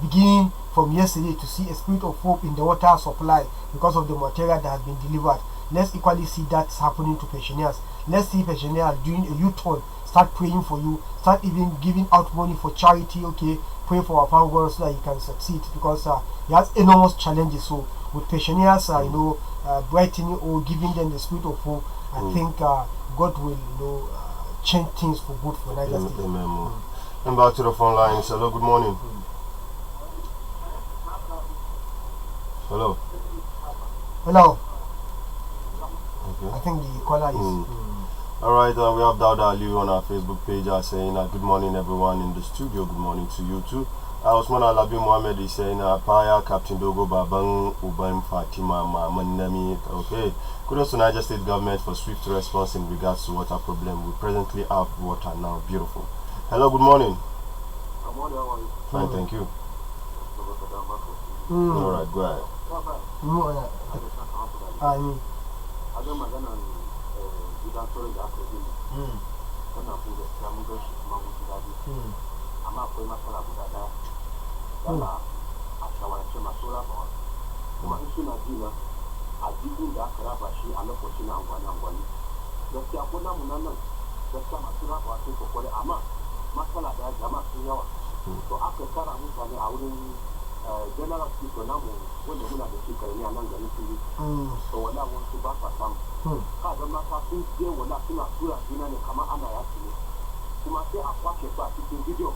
beginning from yesterday to see a spirit of hope in the water supply because of the material that has been delivered. Let's equally see that happening to pensioners. Let's see pensioners doing a U-turn, start praying for you, start even giving out money for charity. Okay, pray for our father God so that he can succeed, because he has enormous challenges. So with pensioners, brightening or giving them the spirit of hope, I think God will change things for good for Niger State. Amen. And back to the phone lines. Hello, good morning. Hello. Hello. Okay. I think the caller is. Alright, we have Dauda Aliu on our Facebook page saying good morning everyone in the studio, good morning to you too. Osman Alabi Mohammed is saying Paya Captain Dogo Babang Ubaim Fatima Manami. Okay. Kudos to Niger State government for swift response in regards to water problem. We presently have water now. Beautiful. Hello, good morning. Good morning, how are you? Fine, thank you. Alright, go ahead. Ada magana gidan tsoron da aka yi wannan abu da samun gashi kuma mutu daji amma akwai matsala guda daya dala a shawarce masu rabawa kuma in suna jina a jibin da aka raba shi a lokacin angwani gaskiya ko namu nan gaskiya masu rabawa sun kokore amma matsala daya jama'a sun yawa to aka tara mutane a wurin general speaker namu wanda muna da shi karni a nan garin fili to wala wasu ba sa samu ka ga mata sun je wala suna tura juna ne kamar ana yaki ne kuma sai a kwashe su a cikin bidiyo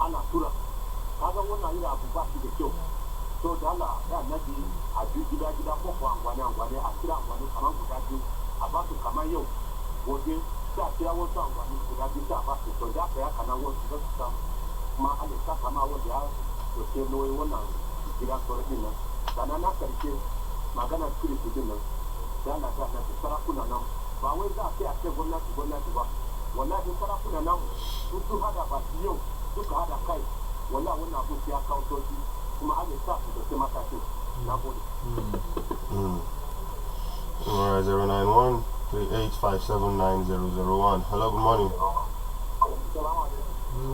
ana tura ka ga wannan yana abu ba shi da kyau to da Allah ya nabi a gida ko angwane a kira angwane kamar guda biyu a ba su kamar yau gobe sai a kira wasu angwane guda biyu sai a ba su to da ka ya kana wasu da su samu kuma Allah ta kama wanda ya to sai noyi wannan gidan tsoron nan sannan na karshe magana security din nan da na da na sarakuna nan ba wai za a kai a ce gwamnati ba wallahi sarakuna nan su hada ba su yau suka hada kai wallahi wannan abu ya kawo sauki kuma an yi sa su da sai matakin na gode. Alright, 091 38579001. Hello, good morning.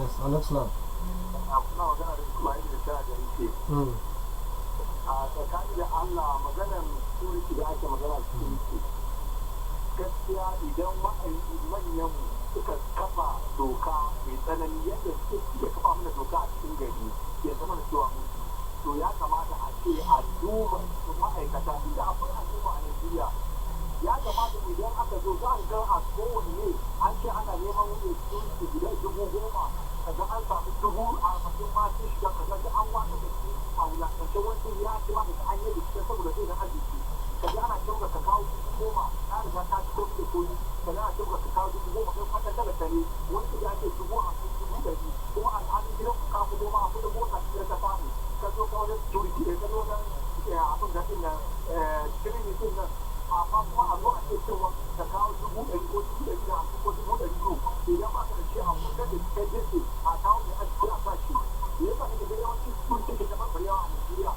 Yes, Alex now. Tsakani da Allah maganar turiki da ake magana turiki gaskiya idan manyan suka kafa doka mai tsanani yadda suke kafa mana doka a cikin gari ya zama da cewa mutu to ya kamata a ce a duba ma'aikata inda akwai al'umma a Najeriya ya kamata idan aka zo za a ga a kowane ne an ce ana neman wani turiki guda 10,000 kaga an samu 40,000 ma sun shiga kaga an wata da su a wulakance wanda ya ci ma daga an yi da cikin saboda zai da arziki kaga ana cewa ka kawo 10,000 na riga ta ci komi da komi kaga ana cewa ka kawo 10,000 kai kwata talaka ne wanda ya ce 50,000 kuma al'adun gidan ku kawo 10,000 a kudin mota cikin ka samu ka zo ka wajen security da ka zo nan abin da ɗin nan training ɗin nan amma kuma a zo a ce cewa ka kawo 100,000 ko 150 ko 200,000 idan ba ka da shi a kudin da cikin jefe a kawo da an kula sa shi me yasa kake ga yawancin sun take da mabarewa a Najeriya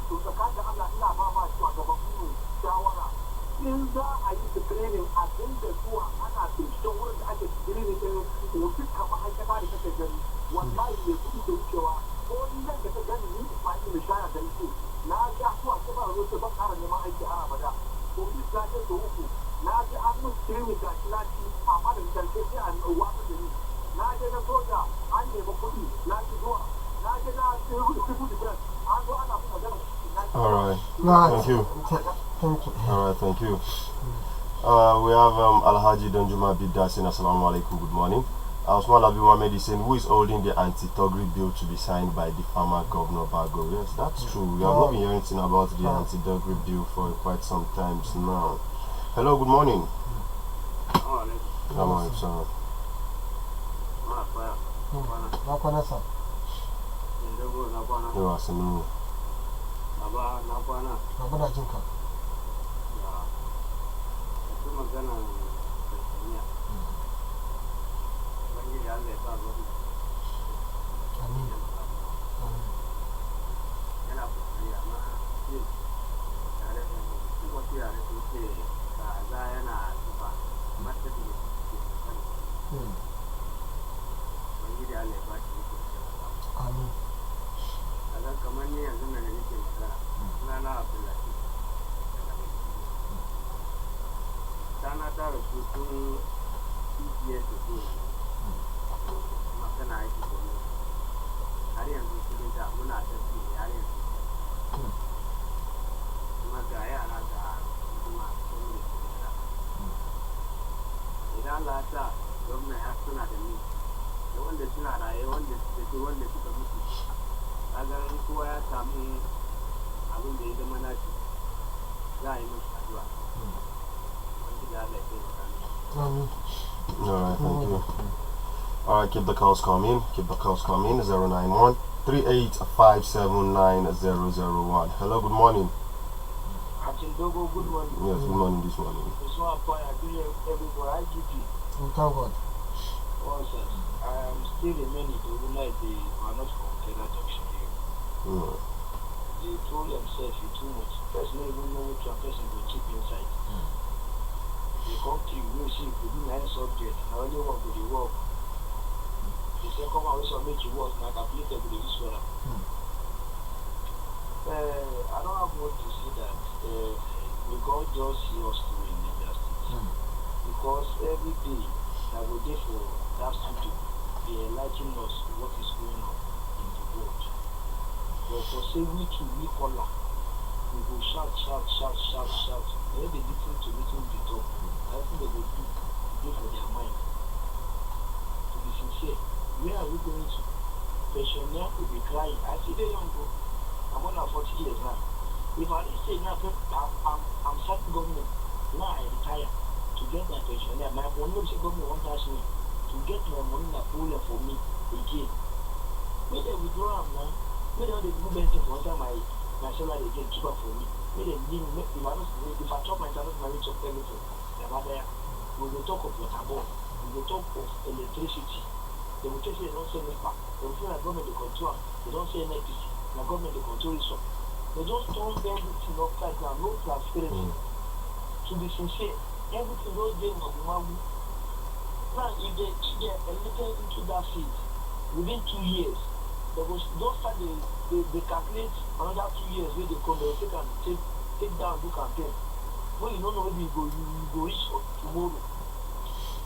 to tsakanin da Allah ina ba ma shi a gaban mu shawara in za a yi training a dinga zuwa ana binciken wurin da ake training din mutum kamar aikata da kake gani wallahi ne kuɗi da wucewa ko ni nan da ka gani ni Ismail mai shaya da yake na ga su a cikin ruwa ban ƙara neman aiki har abada ko ni ta ce da uku na ji an mun training da shi lati amma da karshe sai an wata da ni na je na soja an nemi kuɗi na ji zuwa na je na civil defense an zo ana kuma magana. Alright, thank you. Alright, thank you. We have Alhaji Donjuma Bidasin. Assalamu alaikum. Good morning. Osman Labi Mohammed is saying, who is holding the anti-Togri bill to be signed by the former governor Bago? Yes, that's true. We have not been hearing anything about the anti-Togri bill for quite some time now. Hello, good morning. Good morning, sir. You are saying, Alright, thank you. Alright, keep the calls coming. 091 38579001. Hello, good morning. Good morning. Yes, good morning this morning. Thank God. I am still remaining to realize they are not from Kenya Junction here. They told themselves it's too much. Person don't even know which one person will keep inside. They come to you, you see, if you do 9 subjects, I only work with the work. The second one also make you work, and I calculated with this one. I don't have much to say that we God just see us through in the justice. Because every day that we dey for that studio, they enlighten us what is going on in the world. But for say we color, we go shout. They be different to little the talk. I think they will do for their mind. To be sincere, where are we going to? Pensioner will be crying. I see they don't go. I'm on 40 years now. If I say now, I'm certain government, now I retire to get my pensioner. My money, the government won't ask me to get my money that pull for me again. Maybe they withdraw them now. Maybe they do better for my salary again, cheaper for me. Maybe they need, if I chop my salary, I will chop everything. We will talk of water board, we will talk of electricity. They will say they don't say NEPA. They will say the government they control. They don't say NPC. The government they control is up. They just turn everything upside down, no transparency. To be sincere, everything goes there of the now, if they elected into that seat within 2 years, they will don't start they calculate another 2 years where they come, they take down the campaign. Well, you don't know maybe you go reach tomorrow.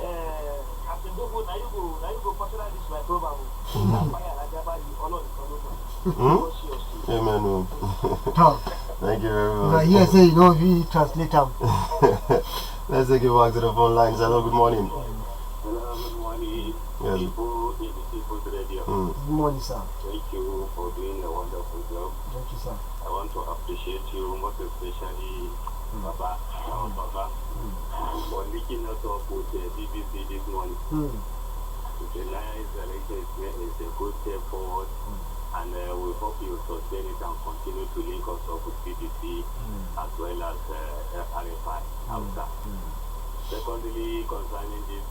Captain Dogo, now you go personalize this my program. Amen. Thank you very much. Here say you know we translate them. Let's take it back to the phone lines. Hello, good morning. Hello, good morning. Yes. People in the People's Radio. Good morning, sir. Thank you for doing a wonderful job. Thank you, sir. I want to appreciate you, most especially Baba, for linking us up with the BBC this morning. It's a nice election, it's a good step forward, and we hope you sustain it and continue to link us up with BBC as well as RFI outside. Secondly, concerning this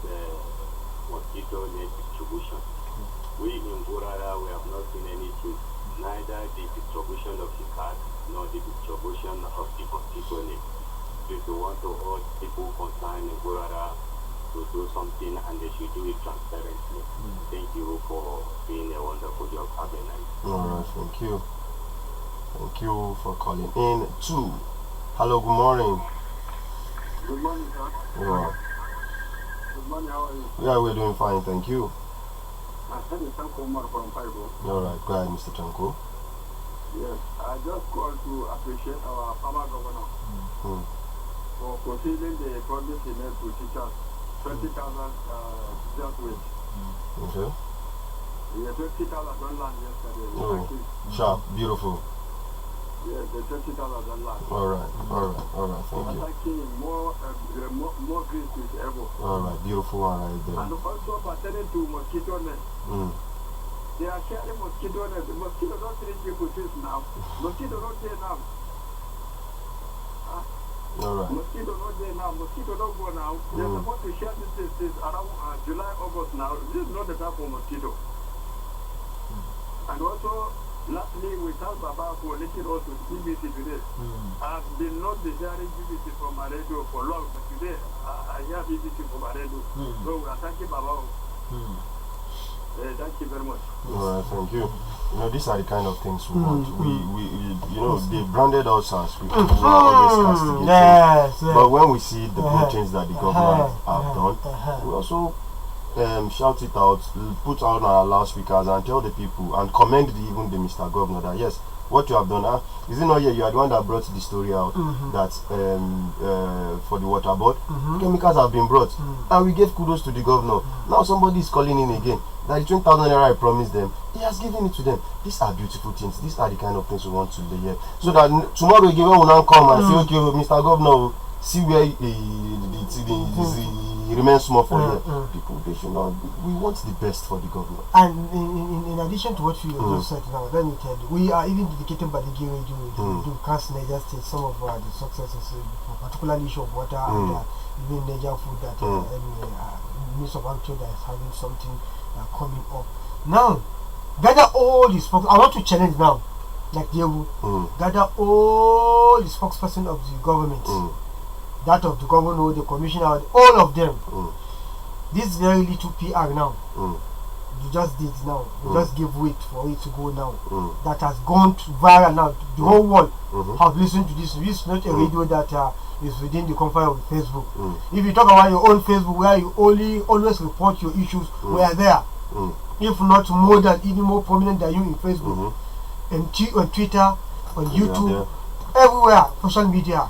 mosquito net distribution, we in Gurara, we have not seen any truth, neither the distribution of the card nor the distribution of the mosquito net. If you want to urge people concerned in Gurara to do something, and they should do it transparently. Thank you for being a wonderful job. Have a nice day. Alright, thank you. Thank you for calling in. 2. Hello, good morning. Good morning, sir. Yeah. Good morning, how are you? Yeah, we're doing fine, thank you. My name is Tanko Omar from Paibo. Alright, go ahead, Mr. Tanko. Yes, I just called to appreciate our former governor. for fulfilling the promise he made to teachers. 20,000 teachers wage. Okay. Yeah, 20,000 don't land yesterday. Oh, sharp, beautiful. Yeah, the 20,000 don't land. Alright, thank you. Attacking more great is ever. Alright, beautiful one right there. And also pertaining to mosquito net. They are sharing mosquito net. The mosquito don't treat people since now. Mosquito don't there now. Alright. Mosquito not there now. Mosquito don't go now. They are supposed to share this around July, August now. This is not the time for mosquito. And also, lastly, we thank Baba for letting us to BBC today. I've been not desiring BBC from my radio for long, but today I hear BBC from my radio. So we are thanking Baba. Thank you very much. Alright, thank you. You know, these are the kind of things we want. We you know, they branded us as people who are always castigating. Yes. But when we see the good things that the government have done, we also shout it out, put on our loudspeakers and tell the people and commend even the Mr. Governor that yes, what you have done, is it not yet you are the one that brought the story out that for the water board, chemicals have been brought and we gave kudos to the governor. Now somebody is calling in again that the 20,000 naira I promised them, he has given it to them. These are beautiful things. These are the kind of things we want to lay here. So that tomorrow again when we now come and say, okay, Mr. Governor, see where he remains small for here. People, they should not. We want the best for the government. And in addition to what you just said now, let me tell you, we are even dedicated by the Gay Radio to cast Niger State some of the successes, particularly issue of water and even Niger food that Minister of Agriculture that is having something coming up. Now, gather all the spokes. I want to challenge now, like they will gather all the spokesperson of the government. That of the governor, the commissioner, all of them. This very little PR now. You just did now. You just give weight for it to go now. That has gone viral now. The whole world have listened to this. This is not a radio that is within the confine of Facebook. If you talk about your own Facebook, where you always report your issues, we are there. If not more than, even more prominent than you in Facebook, and on Twitter, on YouTube, everywhere, social media.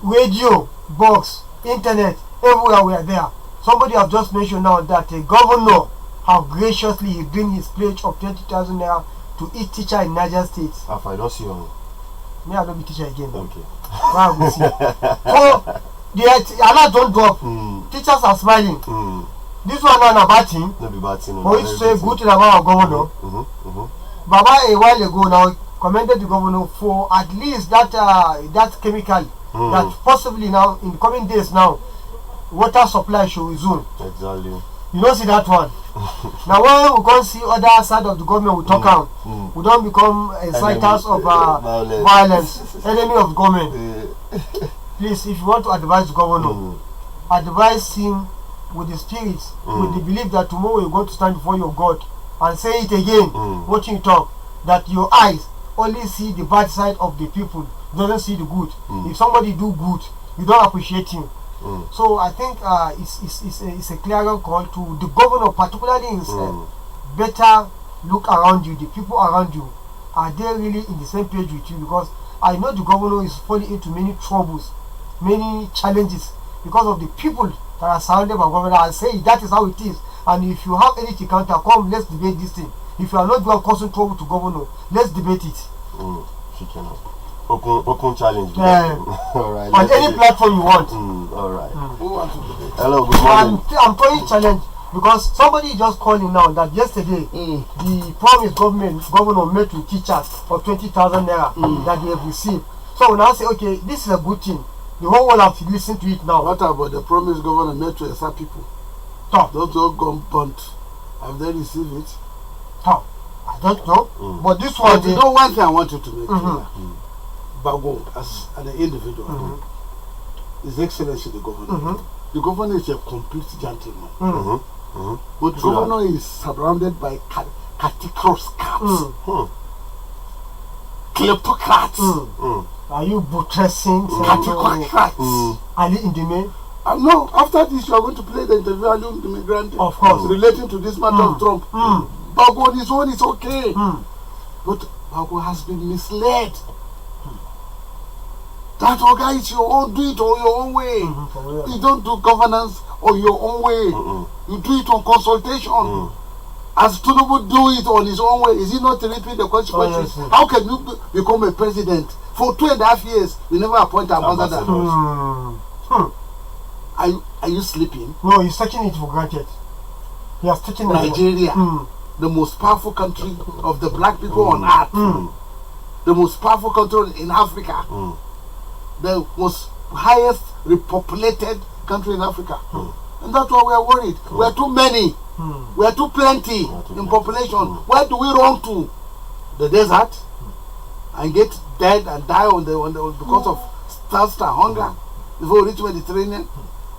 Radio, box, internet, everywhere we are there. Somebody have just mentioned now that a governor have graciously given his pledge of 20,000 naira to each teacher in Niger State. If I don't see you, may I not be teacher again? Okay. Wow, we see. So the alert don't drop. Teachers are smiling. This one not a bad thing. No be bad thing. But it's a good thing about our governor. Baba a while ago now commended the governor for at least that chemical. That possibly now in coming days now water supply should resume. Exactly. You don't see that one. Now when we can't see other side of the government we talk out, we don't become inciters of violence, enemy of government. Please, if you want to advise the governor, advise him with the spirit, with the belief that tomorrow you're going to stand before your God and say it again, what you talk, that your eyes only see the bad side of the people, doesn't see the good. If somebody do good, you don't appreciate him. So I think it's a clear call to the governor, particularly himself. Better look around you. The people around you, are they really in the same page with you? Because I know the governor is falling into many troubles, many challenges because of the people that are surrounded by governor. I say that is how it is. And if you have anything counter, come, let's debate this thing. If you are not going to cause trouble to governor, let's debate it. She cannot. Open challenge. All right. On any platform you want. All right. Who wants to debate? Hello, good morning. I'm throwing challenge because somebody just calling now that yesterday the promise governor made to teachers of 20,000 naira that they have received. So now say, okay, this is a good thing. The whole world have to listen to it now. What about the promise governor made to some people? Those all gone burnt. Have they received it? I don't know. But this one, but you know one thing I want you to make clear. Bago, as an individual, His Excellency the Governor. The Governor is a complete gentleman. But the Governor is surrounded by caticroscats, kleptocrats. Are you buttressing caticroscats? Ali Indime? No, after this you are going to play the interview Ali Indime Grande. Of course. Relating to this matter of Trump. Bago on his own is okay. But Bago has been misled. That guy is your own, do it on your own way. You don't do governance on your own way. You do it on consultation. As Tinubu do it on his own way, is he not reaping the consequences? How can you become a president? For 2.5 years, you never appoint an ambassador. Are you sleeping? No, he's taking it for granted. He has taken Nigeria, the most powerful country of the black people on earth, the most powerful country in Africa, the most highest repopulated country in Africa. And that's why we are worried. We are too many. We are too plenty in population. Where do we run to? The desert and get dead and die because of thirst and hunger before we reach Mediterranean?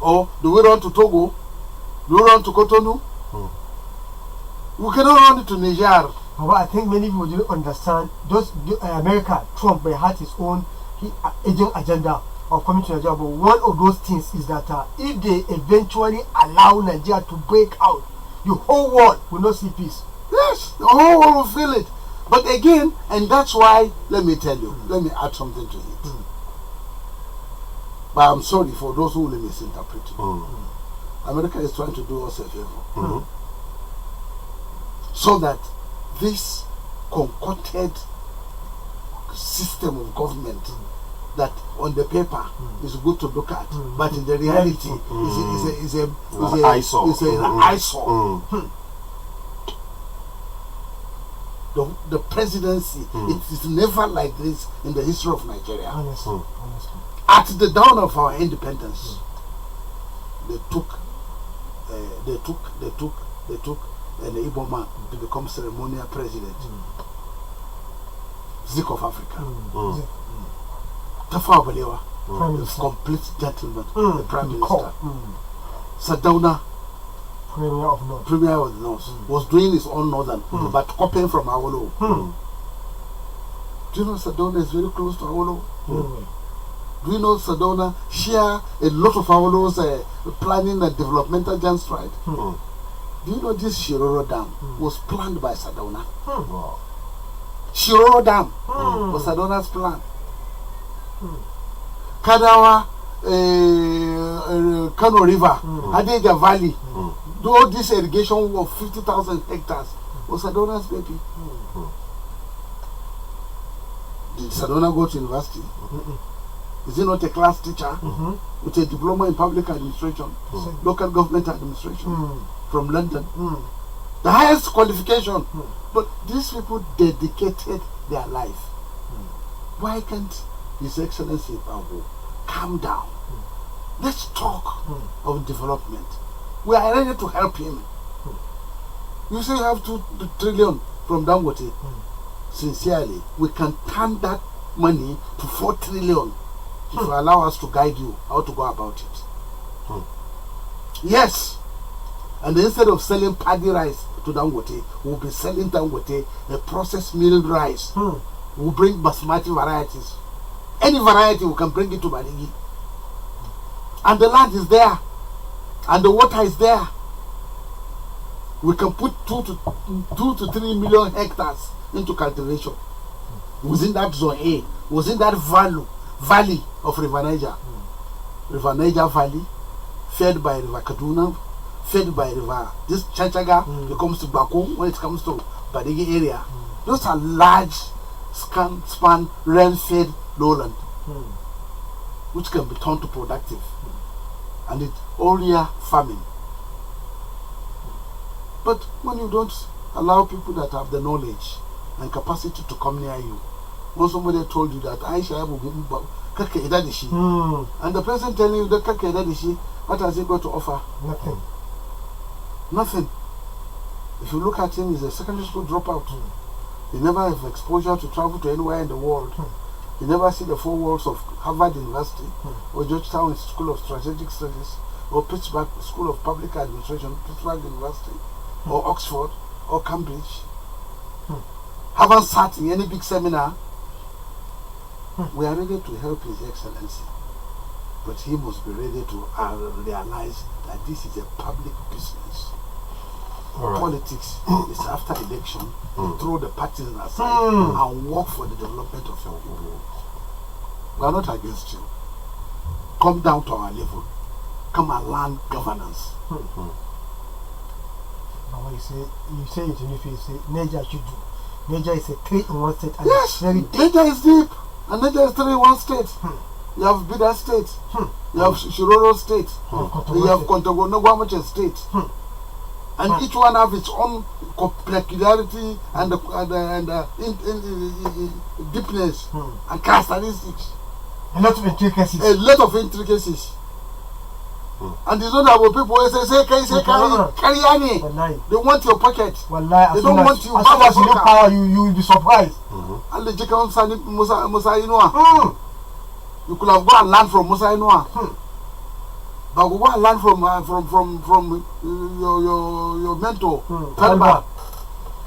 Or do we run to Togo? Do we run to Cotonou? We cannot run to Niger. But I think many people don't understand. America, Trump, may have his own agenda of coming to Nigeria. But one of those things is that if they eventually allow Nigeria to break out, the whole world will not see peace. Yes, the whole world will feel it. But again, and that's why, let me tell you, let me add something to it. But I'm sorry for those who will misinterpret it. America is trying to do us a favor. So that this concocted system of government that on the paper is good to look at, but in the reality is an eyesore. The presidency, it is never like this in the history of Nigeria. Honestly. At the dawn of our independence, they took an Igbo man to become ceremonial president. Zik of Africa. Tafawa Balewa, the complete gentleman, the prime minister. Sardauna, Premier of the North, was doing his own northern, but copying from Awolowo. Do you know Sardauna is very close to Awolowo? Do you know Sardauna share a lot of Awolowo's planning and developmental giant stride? Do you know this Shiroro Dam was planned by Sardauna? Shiroro Dam was Sardauna's plan. Kadawa, Kano River, Hadeja Valley, all this irrigation of 50,000 hectares was Sardauna's baby. Did Sardauna go to university? Is he not a class teacher with a diploma in public administration, local government administration from London? The highest qualification. But these people dedicated their life. Why can't His Excellency Babu calm down? Let's talk of development. We are ready to help him. You say you have 2 trillion from Dangote. Sincerely, we can turn that money to 4 trillion if you allow us to guide you how to go about it. Yes. And instead of selling paddy rice to Dangote, we'll be selling Dangote a processed milled rice. We'll bring basmati varieties. Any variety, we can bring it to Badigi. And the land is there. And the water is there. We can put 2 to 3 million hectares into cultivation. Within that zone A, within that valley of River Niger. River Niger Valley, fed by River Kaduna, fed by River this Chanchaga, it comes to Baku, when it comes to Badigi area. Those are large span rain-fed lowland, which can be turned to productive. And it's all year farming. But when you don't allow people that have the knowledge and capacity to come near you, when somebody told you that Aisha will be and the person telling you that what has he got to offer? Nothing. If you look at him, he's a secondary school dropout. He never have exposure to travel to anywhere in the world. You never see the 4 walls of Harvard University or Georgetown School of Strategic Studies or Pittsburgh School of Public Administration, Pittsburgh University or Oxford or Cambridge. Haven't sat in any big seminar. We are ready to help His Excellency, but he must be ready to realize that this is a public business. Politics is after election, you throw the parties aside and work for the development of your people. We are not against you. Come down to our level. Come and learn governance. But when you say it in if you say Niger should do. Niger is a 3-in-1 state and Yes, it's very deep. Niger is deep. And Niger is 3-in-1 state. You have Bida State. You have Shiroro State. You have Kontogo State. And each one have its own peculiarity and deepness and characteristics. A lot of intricacies. A lot of intricacies. And it's not about people who say carry. They want your pocket. They don't want you. As soon as you get power, you will be surprised. And the chicken Musa Inua. You could have gone and learned from Musa Inua. But we go and learn from your mentor, Talba.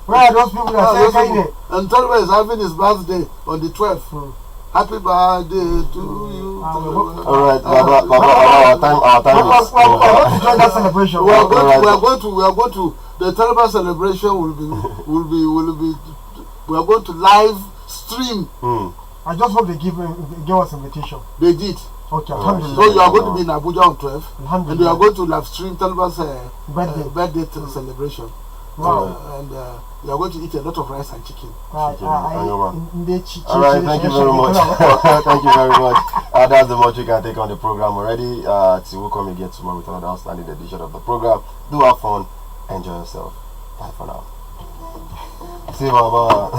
Where are those people that say Kaine? And Talba is having his birthday on the 12th. Happy birthday to you. Alright, Baba, our time is over. We are going to join that celebration. We are going to the Talba celebration will be we are going to live stream. I just hope they give us invitation. They did. Okay, so you are going to be in Abuja on 12th, and you are going to live stream Talba's birthday celebration. Wow. And you are going to eat a lot of rice and chicken. Alright, thank you very much. Thank you very much. That's the much you can take on the program already. Till we'll come again tomorrow with another outstanding edition of the program. Do have fun, enjoy yourself. Bye for now. See you, Baba.